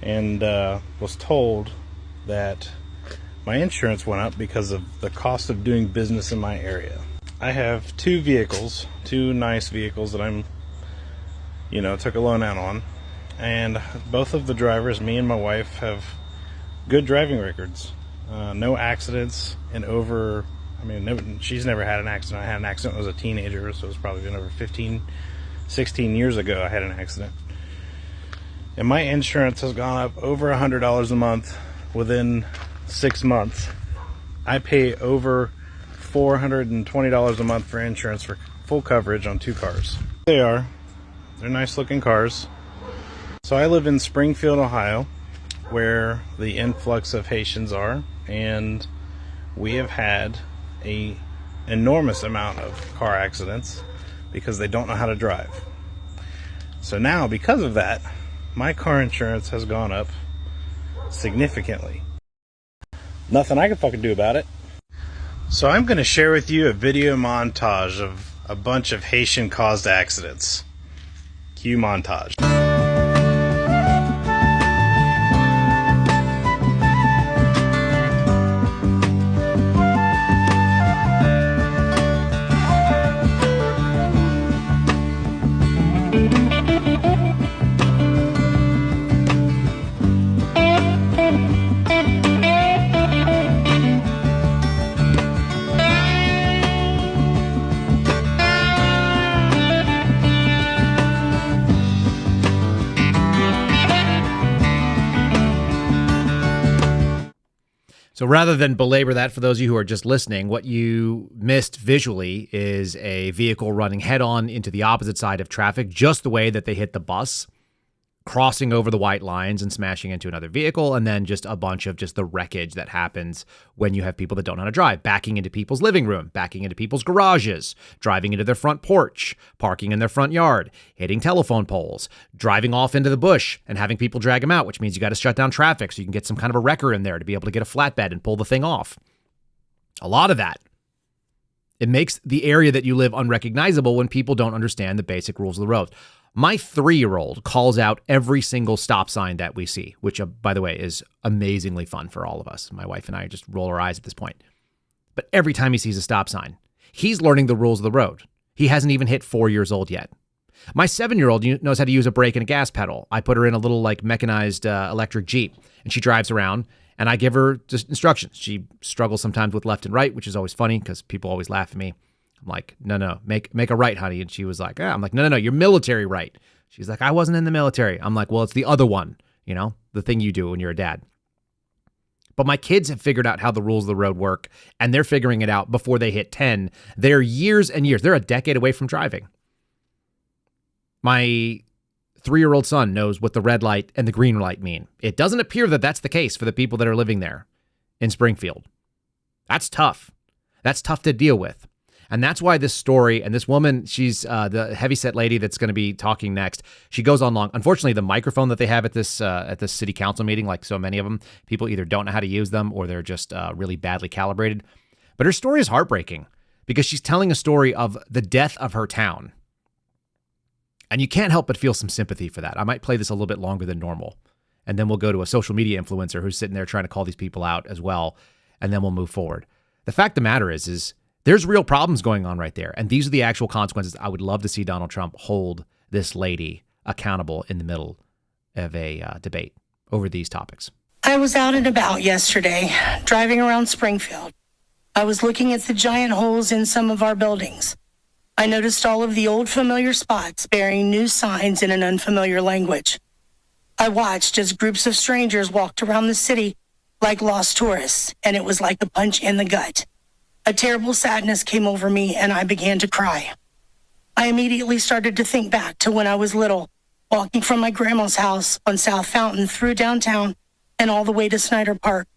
and was told that my insurance went up because of the cost of doing business in my area. I have two vehicles, two nice vehicles that I'm took a loan out on, and both of the drivers, me and my wife, have good driving records. No accidents in over, she's never had an accident. I had an accident when I was a teenager, so it's probably been over 15, 16 years ago I had an accident. And my insurance has gone up over $100 a month within 6 months. I pay over $420 a month for insurance for full coverage on 2 cars. They're nice looking cars. So I live in Springfield, Ohio, where the influx of Haitians are, and we have had an enormous amount of car accidents because they don't know how to drive. So now, because of that, my car insurance has gone up significantly. Nothing I can fucking do about it. So I'm going to share with you a video montage of a bunch of Haitian-caused accidents. Cue montage. So rather than belabor that, for those of you who are just listening, what you missed visually is a vehicle running head-on into the opposite side of traffic, just the way that they hit the bus, crossing over the white lines and smashing into another vehicle, and then just a bunch of just the wreckage that happens when you have people that don't know how to drive, backing into people's living room, backing into people's garages, driving into their front porch, parking in their front yard, hitting telephone poles, driving off into the bush and having people drag them out, which means you got to shut down traffic so you can get some kind of a wrecker in there to be able to get a flatbed and pull the thing off. A lot of that. It makes the area that you live unrecognizable when people don't understand the basic rules of the road. My 3-year-old calls out every single stop sign that we see, which, by the way, is amazingly fun for all of us. My wife and I just roll our eyes at this point. But every time he sees a stop sign, he's learning the rules of the road. He hasn't even hit 4 years old yet. My 7-year-old knows how to use a brake and a gas pedal. I put her in a little like mechanized electric Jeep, and she drives around, and I give her just instructions. She struggles sometimes with left and right, which is always funny because people always laugh at me. I'm like, no, make a right, honey. And she was like, I'm like, no, you're military right. She's like, I wasn't in the military. I'm like, well, it's the other one, the thing you do when you're a dad. But my kids have figured out how the rules of the road work, and they're figuring it out before they hit 10. They're years and years. They're a decade away from driving. My 3-year-old son knows what the red light and the green light mean. It doesn't appear that that's the case for the people that are living there in Springfield. That's tough. That's tough to deal with. And that's why this story and this woman, she's the heavyset lady that's going to be talking next. She goes on long. Unfortunately, the microphone that they have at this city council meeting, like so many of them, people either don't know how to use them or they're just really badly calibrated. But her story is heartbreaking because she's telling a story of the death of her town. And you can't help but feel some sympathy for that. I might play this a little bit longer than normal. And then we'll go to a social media influencer who's sitting there trying to call these people out as well. And then we'll move forward. The fact of the matter is there's real problems going on right there. And these are the actual consequences. I would love to see Donald Trump hold this lady accountable in the middle of a debate over these topics. I was out and about yesterday, driving around Springfield. I was looking at the giant holes in some of our buildings. I noticed all of the old familiar spots bearing new signs in an unfamiliar language. I watched as groups of strangers walked around the city like lost tourists, and it was like a punch in the gut. A terrible sadness came over me, and I began to cry. I immediately started to think back to when I was little, walking from my grandma's house on South Fountain through downtown and all the way to Snyder Park,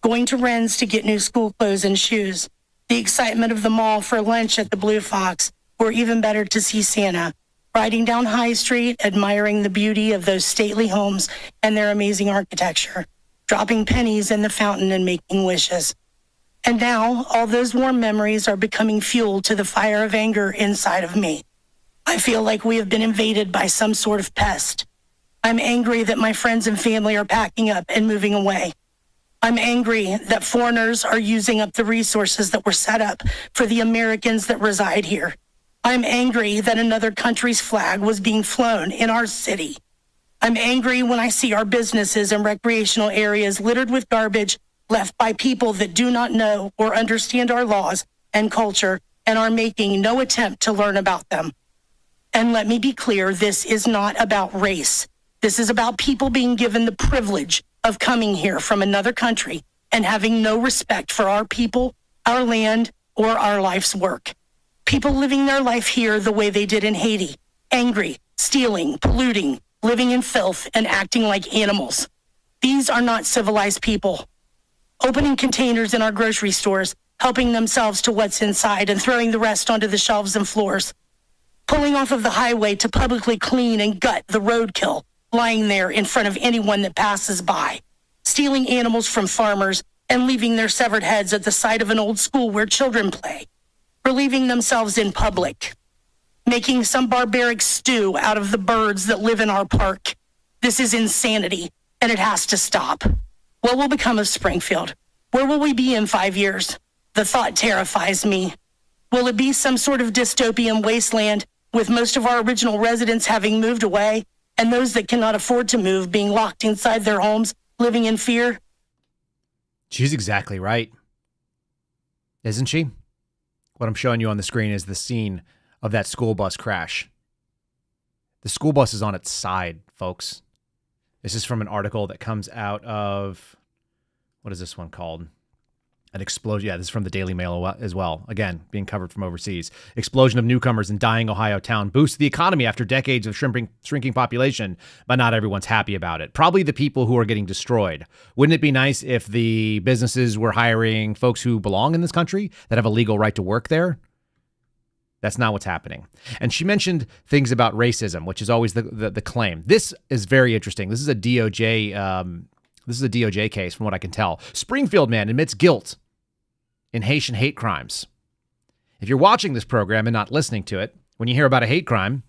going to Wren's to get new school clothes and shoes, the excitement of the mall for lunch at the Blue Fox, or even better to see Santa, riding down High Street, admiring the beauty of those stately homes and their amazing architecture, dropping pennies in the fountain and making wishes. And now, all those warm memories are becoming fuel to the fire of anger inside of me. I feel like we have been invaded by some sort of pest. I'm angry that my friends and family are packing up and moving away. I'm angry that foreigners are using up the resources that were set up for the Americans that reside here. I'm angry that another country's flag was being flown in our city. I'm angry when I see our businesses and recreational areas littered with garbage left by people that do not know or understand our laws and culture and are making no attempt to learn about them. And let me be clear, this is not about race. This is about people being given the privilege of coming here from another country and having no respect for our people, our land, or our life's work. People living their life here the way they did in Haiti, angry, stealing, polluting, living in filth, and acting like animals. These are not civilized people. Opening containers in our grocery stores, helping themselves to what's inside and throwing the rest onto the shelves and floors. Pulling off of the highway to publicly clean and gut the roadkill lying there in front of anyone that passes by. Stealing animals from farmers and leaving their severed heads at the side of an old school where children play. Relieving themselves in public. Making some barbaric stew out of the birds that live in our park. This is insanity, and it has to stop. What will become of Springfield? Where will we be in 5 years? The thought terrifies me. Will it be some sort of dystopian wasteland with most of our original residents having moved away and those that cannot afford to move being locked inside their homes, living in fear? She's exactly right. Isn't she? What I'm showing you on the screen is the scene of that school bus crash. The school bus is on its side, folks. This is from an article that comes out of, what is this one called? An explosion. Yeah, this is from the Daily Mail as well. Again, being covered from overseas. Explosion of newcomers in dying Ohio town boosts the economy after decades of shrinking population, but not everyone's happy about it. Probably the people who are getting destroyed. Wouldn't it be nice if the businesses were hiring folks who belong in this country that have a legal right to work there? That's not what's happening. And she mentioned things about racism, which is always the claim. This is very interesting. This is a DOJ case, from what I can tell. Springfield man admits guilt in Haitian hate crimes. If you're watching this program and not listening to it, when you hear about a hate crime,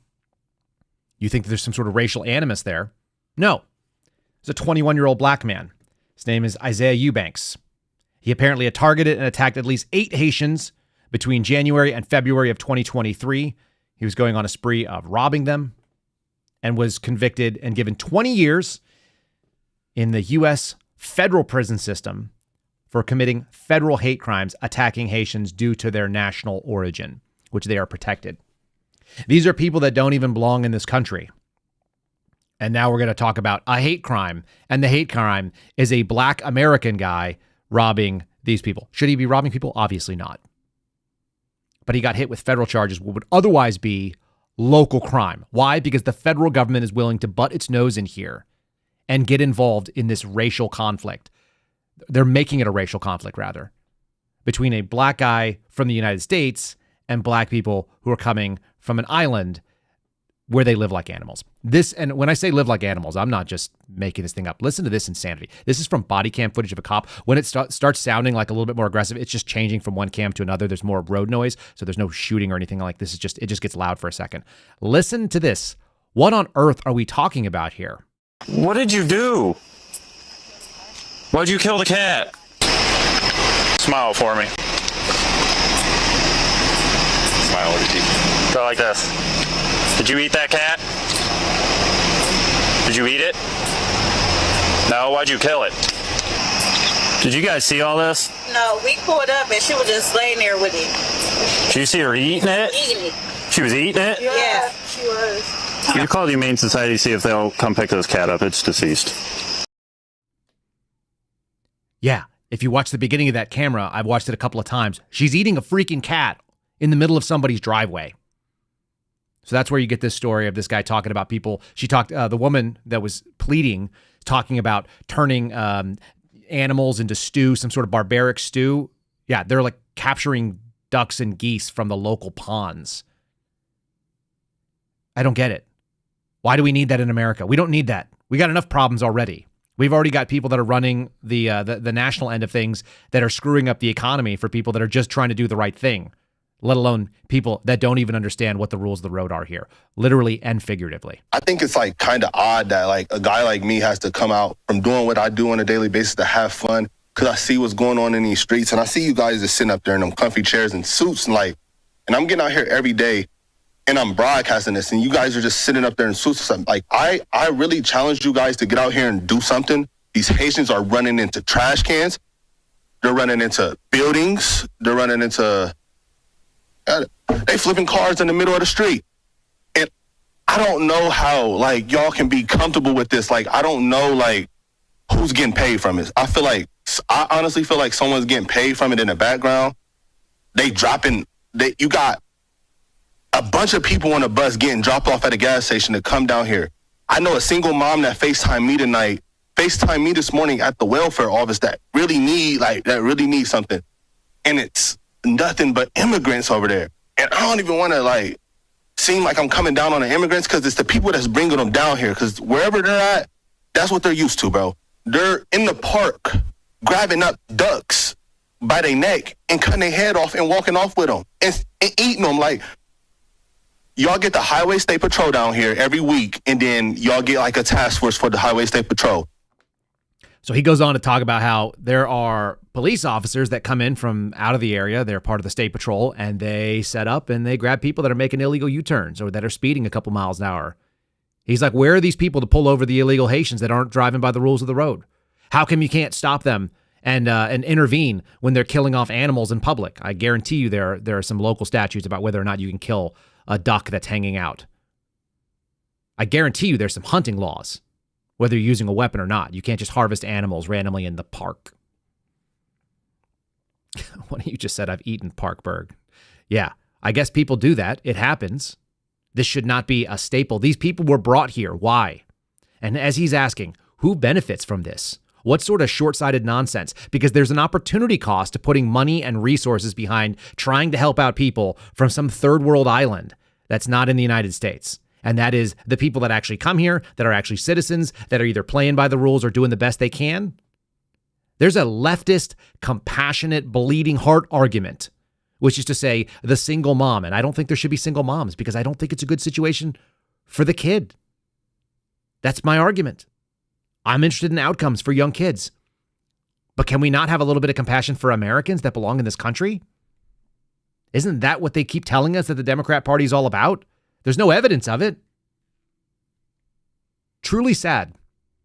you think there's some sort of racial animus there. No. It's a 21-year-old black man. His name is Isaiah Eubanks. He apparently had targeted and attacked at least 8 Haitians between January and February of 2023. He was going on a spree of robbing them and was convicted and given 20 years in the U.S. federal prison system for committing federal hate crimes attacking Haitians due to their national origin, which they are protected. These are people that don't even belong in this country. And now we're going to talk about a hate crime. And the hate crime is a black American guy robbing these people. Should he be robbing people? Obviously not. But he got hit with federal charges, what would otherwise be local crime. Why? Because the federal government is willing to butt its nose in here and get involved in this racial conflict. They're making it a racial conflict, rather, between a black guy from the United States and black people who are coming from an island where they live like animals. This, and when I say live like animals, I'm not just making this thing up. Listen to this insanity. This is from body cam footage of a cop. When it starts sounding like a little bit more aggressive, it's just changing from one cam to another. There's more road noise, so there's no shooting or anything like this. It just gets loud for a second. Listen to this. What on earth are we talking about here? What did you do? Why'd you kill the cat? Smile for me. Smile with your teeth. Go like this. Did you eat that cat? Did you eat it? No, why'd you kill it? Did you guys see all this? No, we pulled up and she was just laying there with it. Did you see her eating it? Eating it. She was eating it? Yeah, she was. You call the Humane Society, see if they'll come pick this cat up. It's deceased. Yeah, if you watch the beginning of that camera, I've watched it a couple of times. She's eating a freaking cat in the middle of somebody's driveway. So that's where you get this story of this guy talking about people. She talked, the woman that was pleading, talking about turning animals into stew, some sort of barbaric stew. Yeah, they're like capturing ducks and geese from the local ponds. I don't get it. Why do we need that in America? We don't need that. We got enough problems already. We've already got people that are running the national end of things that are screwing up the economy for people that are just trying to do the right thing, let alone people that don't even understand what the rules of the road are here, literally and figuratively. I think it's like kind of odd that like a guy like me has to come out from doing what I do on a daily basis to have fun, because I see what's going on in these streets, and I see you guys just sitting up there in them comfy chairs and suits, and I'm getting out here every day and I'm broadcasting this, and you guys are just sitting up there in suits or something. Like, I really challenge you guys to get out here and do something. These Haitians are running into trash cans. They're running into buildings. They're running into... they flipping cars in the middle of the street. And I don't know how, like, y'all can be comfortable with this. Like, I don't know, like, who's getting paid from it. I honestly feel like someone's getting paid from it in the background. You got a bunch of people on a bus getting dropped off at a gas station to come down here. I know a single mom that FaceTimed me this morning at the welfare office that really need something. And it's nothing but immigrants over there. And I don't even want to seem like I'm coming down on the immigrants, because it's the people that's bringing them down here. Because wherever they're at, that's what they're used to, bro. They're in the park grabbing up ducks by their neck and cutting their head off and walking off with them and eating them. Like, y'all get the Highway State Patrol down here every week, and then y'all get like a task force for the Highway State Patrol. So he goes on to talk about how there are police officers that come in from out of the area. They're part of the state patrol, and they set up and they grab people that are making illegal U-turns or that are speeding a couple miles an hour. He's like, where are these people to pull over the illegal Haitians that aren't driving by the rules of the road? How come you can't stop them and intervene when they're killing off animals in public? I guarantee you there are some local statutes about whether or not you can kill a duck that's hanging out. I guarantee you there's some hunting laws, whether you're using a weapon or not. You can't just harvest animals randomly in the park. What you just said, I've eaten Parkburg. Yeah, I guess people do that. It happens. This should not be a staple. These people were brought here. Why? And as he's asking, who benefits from this? What sort of short-sighted nonsense? Because there's an opportunity cost to putting money and resources behind trying to help out people from some third world island that's not in the United States. And that is the people that actually come here, that are actually citizens, that are either playing by the rules or doing the best they can. There's a leftist, compassionate, bleeding heart argument, which is to say the single mom. And I don't think there should be single moms because I don't think it's a good situation for the kid. That's my argument. I'm interested in outcomes for young kids. But can we not have a little bit of compassion for Americans that belong in this country? Isn't that what they keep telling us that the Democrat Party is all about? There's no evidence of it. Truly sad.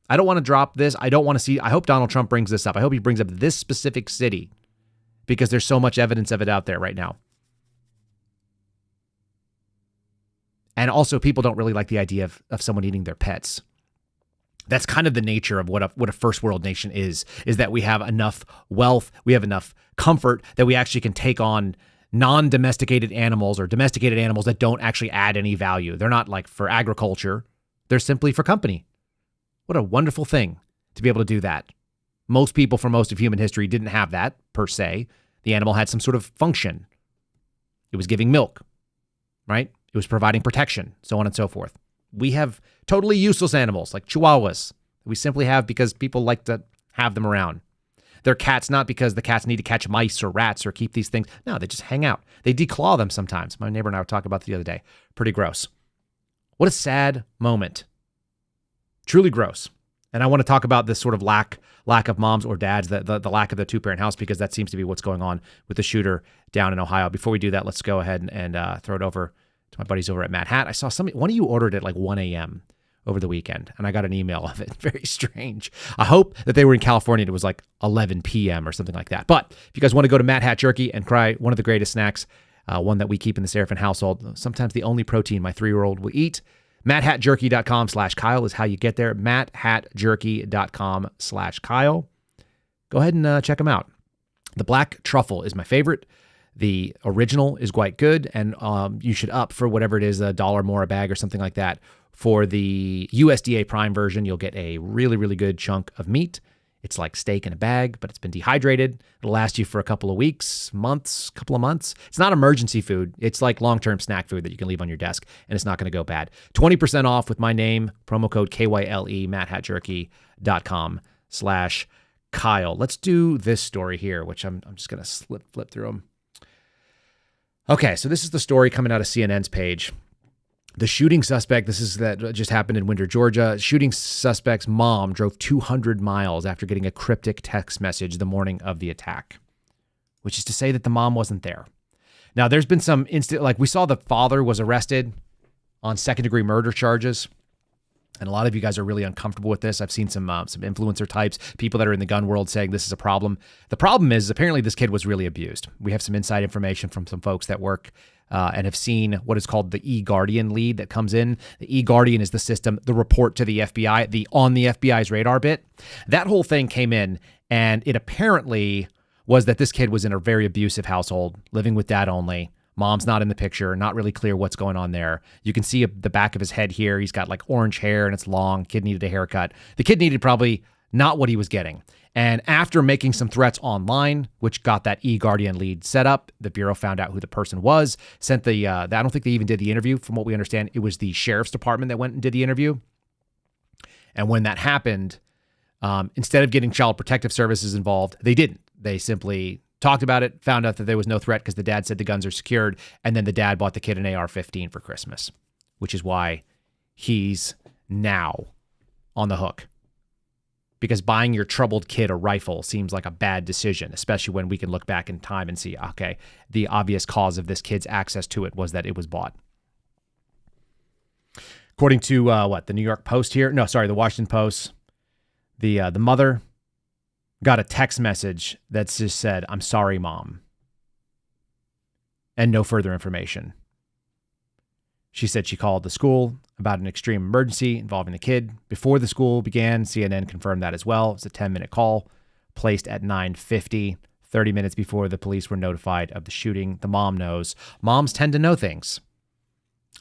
I don't want to drop this. I don't want to see. I hope Donald Trump brings this up. I hope he brings up this specific city because there's so much evidence of it out there right now. And also, people don't really like the idea of someone eating their pets. That's kind of the nature of what a first world nation is that we have enough wealth, we have enough comfort that we actually can take on non-domesticated animals or domesticated animals that don't actually add any value. They're not like for agriculture. They're simply for company. What a wonderful thing to be able to do that. Most people for most of human history didn't have that per se. The animal had some sort of function. It was giving milk, right? It was providing protection, so on and so forth. We have totally useless animals like chihuahuas. We simply have because people like to have them around. They're cats not because the cats need to catch mice or rats or keep these things. No, they just hang out. They declaw them sometimes. My neighbor and I were talking about it the other day. Pretty gross. What a sad moment. Truly gross. And I want to talk about this sort of lack of moms or dads, the lack of the two-parent house, because that seems to be what's going on with the shooter down in Ohio. Before we do that, let's go ahead and throw it over to my buddies over at Matt Hat. I saw one of you ordered at like 1 a.m. over the weekend, and I got an email of it. Very strange. I hope that they were in California and it was like 11 p.m. or something like that. But if you guys want to go to Matt Hat Jerky and try one of the greatest snacks, one that we keep in the Seraphin household, sometimes the only protein my 3-year-old will eat, MattHatJerky.com/Kyle is how you get there. MattHatJerky.com/Kyle. Go ahead and check them out. The black truffle is my favorite. The original is quite good, and you should up for whatever it is, $1 more a bag or something like that. For the USDA Prime version, you'll get a really, really good chunk of meat. It's like steak in a bag, but it's been dehydrated. It'll last you for a couple of weeks, couple of months. It's not emergency food. It's like long-term snack food that you can leave on your desk, and it's not going to go bad. 20% off with my name, promo code KYLE, MattHatJerky.com/Kyle. Let's do this story here, which I'm just going to flip through them. Okay, so this is the story coming out of CNN's page. The shooting suspect, that just happened in Winter, Georgia. Shooting suspect's mom drove 200 miles after getting a cryptic text message the morning of the attack, which is to say that the mom wasn't there. Now, there's been some like we saw the father was arrested on second-degree murder charges, and a lot of you guys are really uncomfortable with this. I've seen some influencer types, people that are in the gun world saying this is a problem. The problem is apparently this kid was really abused. We have some inside information from some folks that work and have seen what is called the eGuardian lead that comes in. The eGuardian is the system, the report to the FBI, the on the FBI's radar bit. That whole thing came in, and it apparently was that this kid was in a very abusive household, living with dad only. Mom's not in the picture, not really clear what's going on there. You can see the back of his head here. He's got like orange hair and it's long. Kid needed a haircut. The kid needed probably not what he was getting. And after making some threats online, which got that eGuardian lead set up, the Bureau found out who the person was, sent I don't think they even did the interview. From what we understand, it was the sheriff's department that went and did the interview. And when that happened, instead of getting Child Protective Services involved, they didn't. They simply talked about it, found out that there was no threat because the dad said the guns are secured, and then the dad bought the kid an AR-15 for Christmas, which is why he's now on the hook. Because buying your troubled kid a rifle seems like a bad decision, especially when we can look back in time and see, okay, the obvious cause of this kid's access to it was that it was bought. According to the New York Post here, the Washington Post, the mother got a text message that just said, "I'm sorry, Mom," and no further information. She said she called the school about an extreme emergency involving the kid. Before the school began, CNN confirmed that as well. It was a 10-minute call placed at 9:50, 30 minutes before the police were notified of the shooting. The mom knows. Moms tend to know things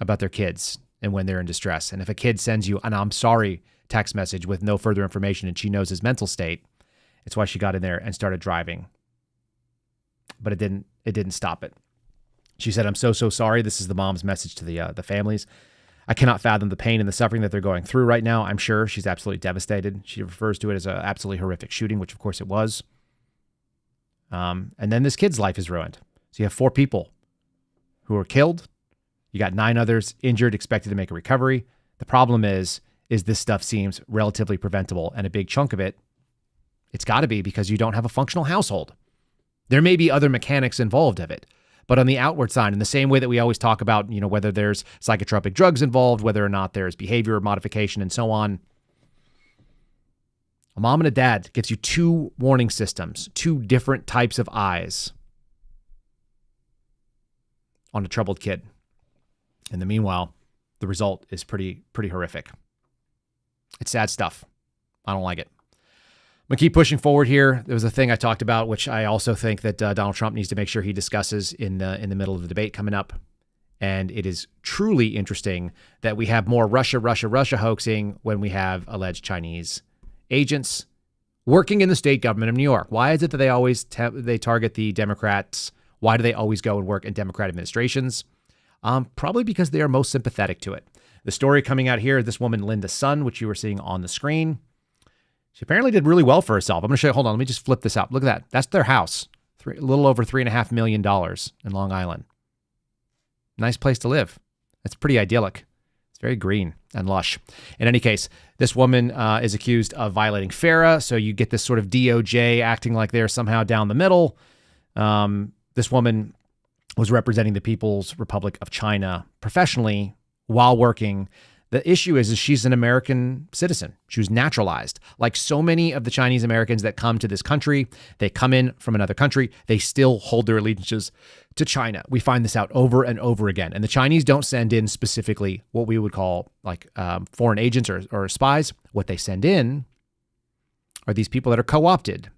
about their kids and when they're in distress. And if a kid sends you an "I'm sorry" text message with no further information and she knows his mental state, it's why she got in there and started driving. But it didn't stop it. She said, "I'm so sorry." This is the mom's message to the families. "I cannot fathom the pain and the suffering that they're going through right now. I'm sure." She's absolutely devastated. She refers to it as an absolutely horrific shooting, which of course it was. And then this kid's life is ruined. So you have 4 people who were killed. You got 9 others injured, expected to make a recovery. The problem is this stuff seems relatively preventable, and a big chunk of it, it's got to be because you don't have a functional household. There may be other mechanics involved of it, but on the outward side, in the same way that we always talk about, whether there's psychotropic drugs involved, whether or not there's behavior modification and so on. A mom and a dad gives you two warning systems, two different types of eyes on a troubled kid. In the meanwhile, the result is pretty horrific. It's sad stuff. I don't like it. I'm going to keep pushing forward here. There was a thing I talked about, which I also think that Donald Trump needs to make sure he discusses in the middle of the debate coming up. And it is truly interesting that we have more Russia hoaxing when we have alleged Chinese agents working in the state government of New York. Why is it that they always they target the Democrats? Why do they always go and work in Democrat administrations? Probably because they are most sympathetic to it. The story coming out here, this woman, Linda Sun, which you were seeing on the screen, she apparently did really well for herself. I'm going to show you. Hold on. Let me just flip this out. Look at that. That's their house. A little over $3.5 million in Long Island. Nice place to live. That's pretty idyllic. It's very green and lush. In any case, this woman is accused of violating FARA. So you get this sort of DOJ acting like they're somehow down the middle. This woman was representing the People's Republic of China professionally while working. The issue is she's an American citizen. She was naturalized. Like so many of the Chinese Americans that come to this country, they come in from another country. They still hold their allegiances to China. We find this out over and over again. And the Chinese don't send in specifically what we would call like foreign agents or spies. What they send in are these people that are co-opted.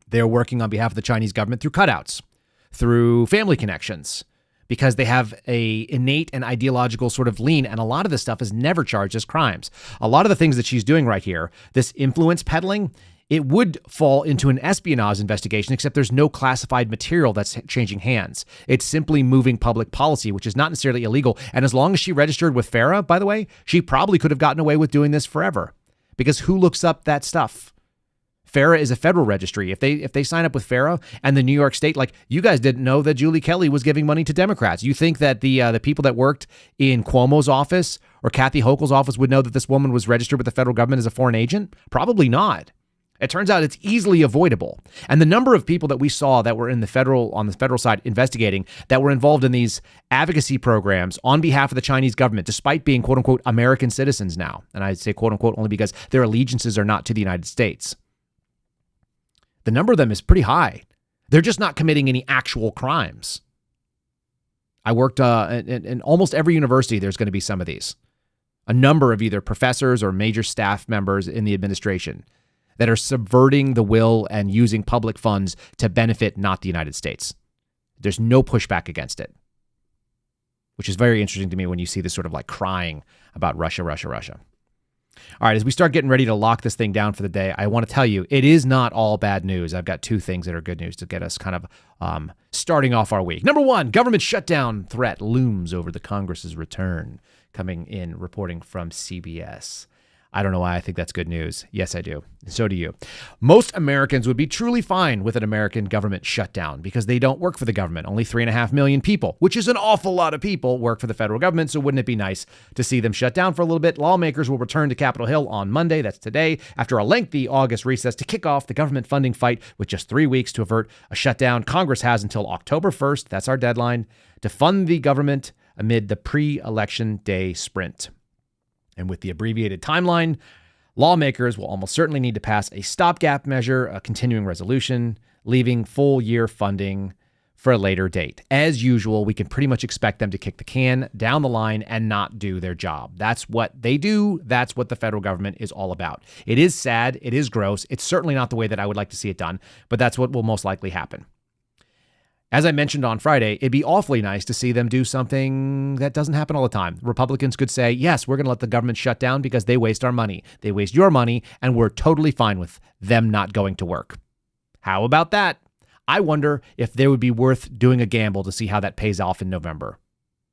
They're working on behalf of the Chinese government through cutouts, through family connections, because they have a innate and ideological sort of lean. And a lot of this stuff is never charged as crimes. A lot of the things that she's doing right here, this influence peddling, it would fall into an espionage investigation, except there's no classified material that's changing hands. It's simply moving public policy, which is not necessarily illegal. And as long as she registered with FARA, by the way, she probably could have gotten away with doing this forever, because who looks up that stuff? FARA is a federal registry. If they sign up with FARA and the New York State, like you guys didn't know that Julie Kelly was giving money to Democrats. You think that the people that worked in Cuomo's office or Kathy Hochul's office would know that this woman was registered with the federal government as a foreign agent? Probably not. It turns out it's easily avoidable. And the number of people that we saw that were on the federal side investigating that were involved in these advocacy programs on behalf of the Chinese government, despite being quote unquote American citizens now. And I'd say quote unquote only because their allegiances are not to the United States. The number of them is pretty high. They're just not committing any actual crimes. I worked in almost every university. There's going to be some of these. A number of either professors or major staff members in the administration that are subverting the will and using public funds to benefit not the United States. There's no pushback against it, which is very interesting to me when you see this sort of like crying about Russia. All right, as we start getting ready to lock this thing down for the day, I want to tell you, it is not all bad news. I've got two things that are good news to get us kind of starting off our week. Number one, government shutdown threat looms over the Congress's return, coming in reporting from CBS. I don't know why I think that's good news. Yes, I do. So do you. Most Americans would be truly fine with an American government shutdown because they don't work for the government. Only 3.5 million people, which is an awful lot of people, work for the federal government. So wouldn't it be nice to see them shut down for a little bit? Lawmakers will return to Capitol Hill on Monday, that's today, after a lengthy August recess to kick off the government funding fight with just 3 weeks to avert a shutdown. Congress has until October 1st, that's our deadline, to fund the government amid the pre-election day sprint. And with the abbreviated timeline, lawmakers will almost certainly need to pass a stopgap measure, a continuing resolution, leaving full year funding for a later date. As usual, we can pretty much expect them to kick the can down the line and not do their job. That's what they do. That's what the federal government is all about. It is sad. It is gross. It's certainly not the way that I would like to see it done, but that's what will most likely happen. As I mentioned on Friday, it'd be awfully nice to see them do something that doesn't happen all the time. Republicans could say, yes, we're going to let the government shut down because they waste our money. They waste your money, and we're totally fine with them not going to work. How about that? I wonder if they would be worth doing a gamble to see how that pays off in November.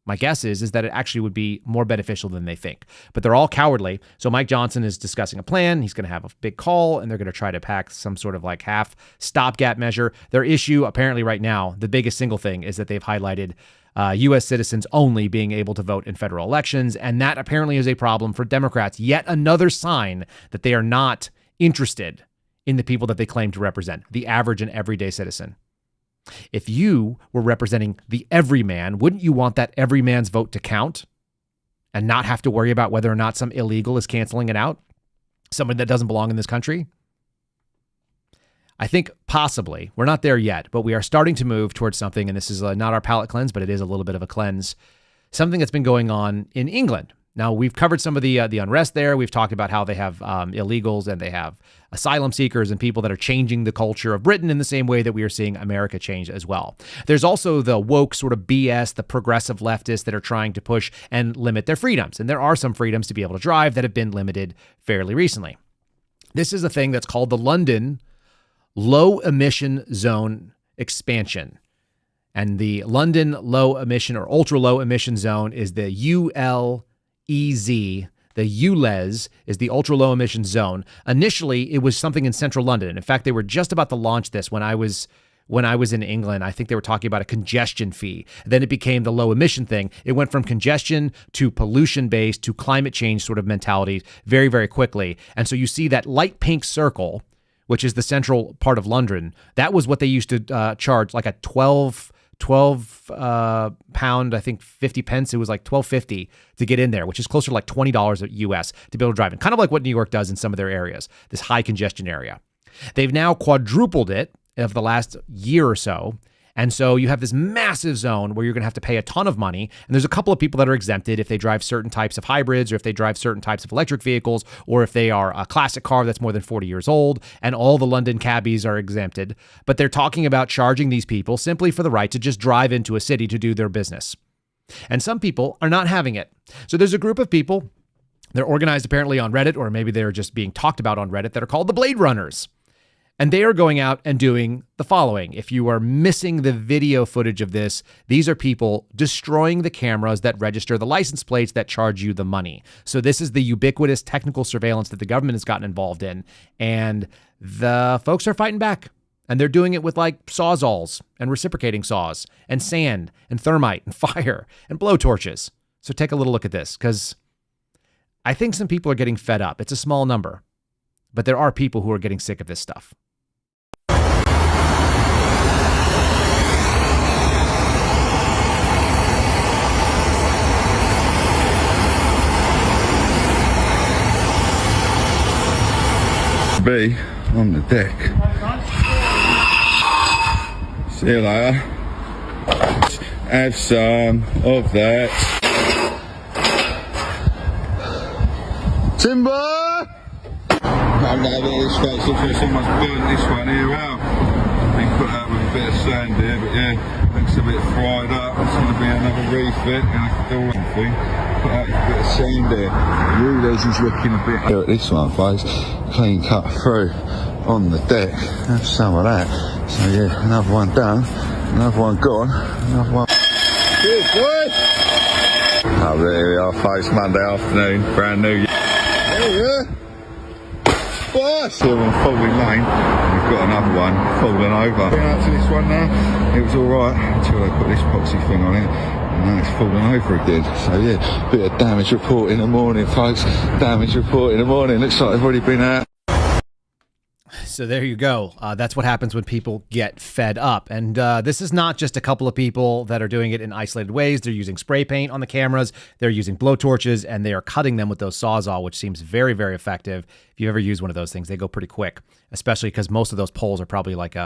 My guess is that it actually would be more beneficial than they think. But they're all cowardly. So Mike Johnson is discussing a plan. He's going to have a big call, and they're going to try to pack some sort of like half stopgap measure. Their issue apparently right now, the biggest single thing, is that they've highlighted U.S. citizens only being able to vote in federal elections. And that apparently is a problem for Democrats. Yet another sign that they are not interested in the people that they claim to represent, the average and everyday citizen. If you were representing the everyman, wouldn't you want that everyman's vote to count and not have to worry about whether or not some illegal is canceling it out? Somebody that doesn't belong in this country? I think possibly, we're not there yet, but we are starting to move towards something, and this is not our palate cleanse, but it is a little bit of a cleanse, something that's been going on in England. Now, we've covered some of the unrest there. We've talked about how they have illegals and they have asylum seekers and people that are changing the culture of Britain in the same way that we are seeing America change as well. There's also the woke sort of BS, the progressive leftists that are trying to push and limit their freedoms. And there are some freedoms to be able to drive that have been limited fairly recently. This is a thing that's called the London Low Emission Zone Expansion. And the London Low Emission or Ultra Low Emission Zone is the ULEZ. The ULEZ is the Ultra Low Emission Zone. Initially, it was something in central London. In fact, they were just about to launch this when I was in England. I think they were talking about a congestion fee. Then it became the low emission thing. It went from congestion to pollution-based to climate change sort of mentality very, very quickly. And so you see that light pink circle, which is the central part of London. That was what they used to charge, like a 12 pound, I think 50 pence. It was like $12.50 to get in there, which is closer to like $20 US to be able to drive in. Kind of like what New York does in some of their areas, this high congestion area. They've now quadrupled it over the last year or so. And so you have this massive zone where you're going to have to pay a ton of money. And there's a couple of people that are exempted if they drive certain types of hybrids or if they drive certain types of electric vehicles or if they are a classic car that's more than 40 years old. And all the London cabbies are exempted. But they're talking about charging these people simply for the right to just drive into a city to do their business. And some people are not having it. So there's a group of people, they're organized apparently on Reddit, or maybe they're just being talked about on Reddit, that are called the Blade Runners. And they are going out and doing the following. If you are missing the video footage of this, these are people destroying the cameras that register the license plates that charge you the money. So this is the ubiquitous technical surveillance that the government has gotten involved in. And the folks are fighting back. And they're doing it with like sawzalls and reciprocating saws and sand and thermite and fire and blowtorches. So take a little look at this, because I think some people are getting fed up. It's a small number, but there are people who are getting sick of this stuff. Be on the deck. See you later. Have some of that. Timber! I'm going to get this face off here. Someone's burnt this one here out. Been put out with a bit of sand here, but yeah, looks a bit fried up. It's going to be another refit. Going to do something. Put out a bit of sand there. ULEZ is looking a bit. Here at this one, folks. Clean cut through on the deck. Have some of that. So yeah, another one done. Another one gone. Another one. Good boy! Oh, there we are, folks. Monday afternoon. Brand new. There we are. Boss! Here on Falling Lane, we've got another one falling over. Been out to this one now, it was alright until they put this epoxy thing on it, and now it's falling over again. So yeah, bit of damage report in the morning, folks. Damage report in the morning. Looks like they've already been out. So there you go. That's what happens when people get fed up. And this is not just a couple of people that are doing it in isolated ways. They're using spray paint on the cameras. They're using blowtorches, and they are cutting them with those Sawzall, which seems very, very effective. If you ever use one of those things, they go pretty quick, especially because most of those poles are probably like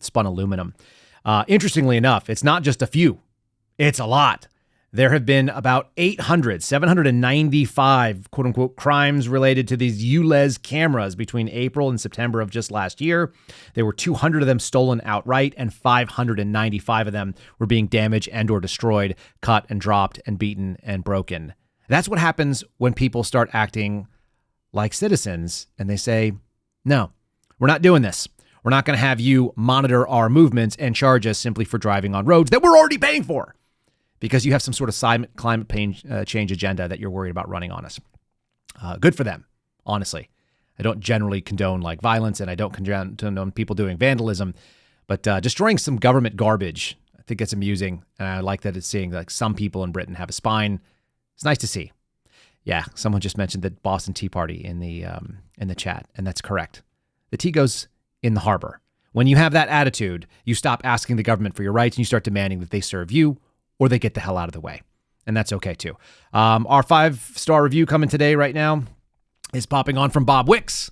spun aluminum. Interestingly enough, it's not just a few. It's a lot. There have been about 795, quote unquote, crimes related to these ULEZ cameras between April and September of just last year. There were 200 of them stolen outright, and 595 of them were being damaged and or destroyed, cut and dropped and beaten and broken. That's what happens when people start acting like citizens and they say, no, we're not doing this. We're not going to have you monitor our movements and charge us simply for driving on roads that we're already paying for, because you have some sort of climate change agenda that you're worried about running on us. Good for them, honestly. I don't generally condone like violence, and I don't condone people doing vandalism, but destroying some government garbage, I think it's amusing. And I like that it's seeing like some people in Britain have a spine. It's nice to see. Yeah, someone just mentioned the Boston Tea Party in the chat, and that's correct. The tea goes in the harbor. When you have that attitude, you stop asking the government for your rights and you start demanding that they serve you or they get the hell out of the way. And that's okay too. Our 5-star review coming today right now is popping on from Bob Wicks.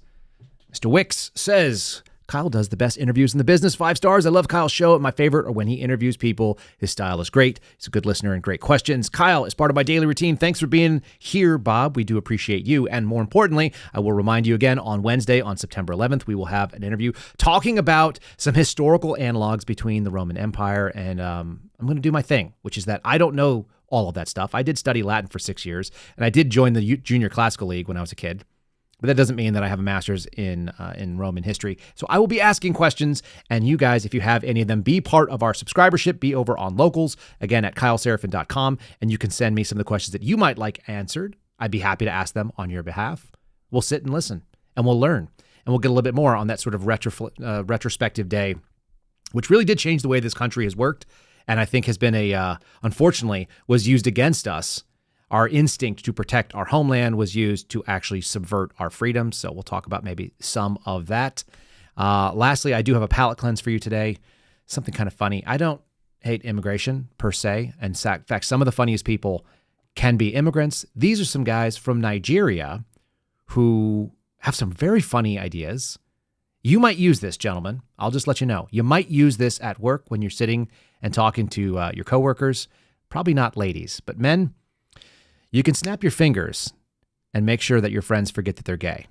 Mr. Wicks says, Kyle does the best interviews in the business. 5 stars. I love Kyle's show. My favorite are when he interviews people. His style is great. He's a good listener and great questions. Kyle is part of my daily routine. Thanks for being here, Bob. We do appreciate you. And more importantly, I will remind you again on Wednesday, on September 11th, we will have an interview talking about some historical analogs between the Roman Empire. And I'm going to do my thing, which is that I don't know all of that stuff. I did study Latin for 6 years, and I did join the Junior Classical League when I was a kid. But that doesn't mean that I have a master's in Roman history. So I will be asking questions, and you guys, if you have any of them, be part of our subscribership. Be over on Locals, again, at kyleserafin.com, and you can send me some of the questions that you might like answered. I'd be happy to ask them on your behalf. We'll sit and listen, and we'll learn, and we'll get a little bit more on that sort of retrospective day, which really did change the way this country has worked, and I think has been unfortunately, was used against us. Our instinct to protect our homeland was used to actually subvert our freedom. So we'll talk about maybe some of that. Lastly, I do have a palate cleanse for you today. Something kind of funny. I don't hate immigration per se. In fact, some of the funniest people can be immigrants. These are some guys from Nigeria who have some very funny ideas. You might use this, gentlemen. I'll just let you know. You might use this at work when you're sitting and talking to your coworkers. Probably not ladies, but men. You can snap your fingers and make sure that your friends forget that they're gay.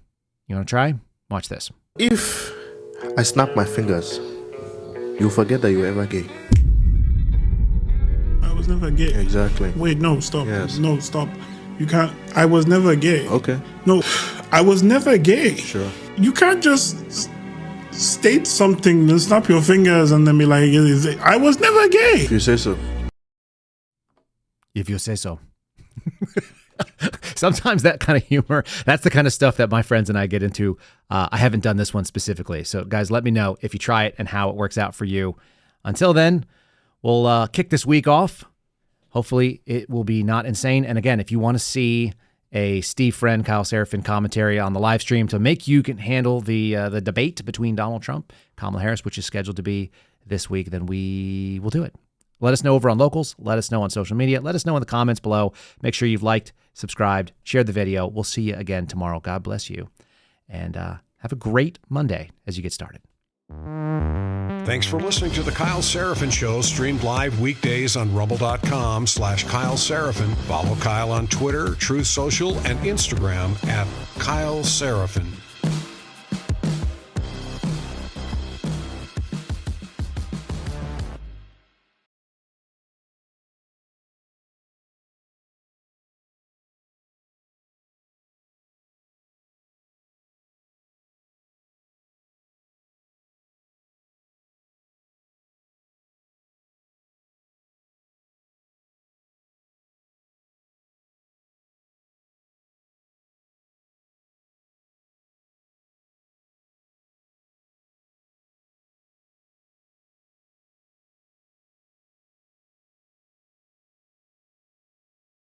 You want to try? Watch this. If I snap my fingers, you'll forget that you were ever gay. I was never gay. Exactly. Wait, no, stop. Yes. No, stop. You can't. I was never gay. Okay. No, I was never gay. Sure. You can't just state something and snap your fingers and then be like, I was never gay. If you say so. If you say so. Sometimes that kind of humor, that's the kind of stuff that my friends and I get into. I haven't done this one specifically. So guys, let me know if you try it and how it works out for you. Until then, we'll kick this week off. Hopefully it will be not insane. And again, if you want to see a Steve Friend, Kyle Serafin commentary on the live stream to make you can handle the debate between Donald Trump, Kamala Harris, which is scheduled to be this week, then we will do it. Let us know over on Locals. Let us know on social media. Let us know in the comments below. Make sure you've liked, subscribed, shared the video. We'll see you again tomorrow. God bless you. And have a great Monday as you get started. Thanks for listening to The Kyle Serafin Show, streamed live weekdays on rumble.com/Kyle Serafin. Follow Kyle on Twitter, Truth Social, and Instagram at Kyle Serafin.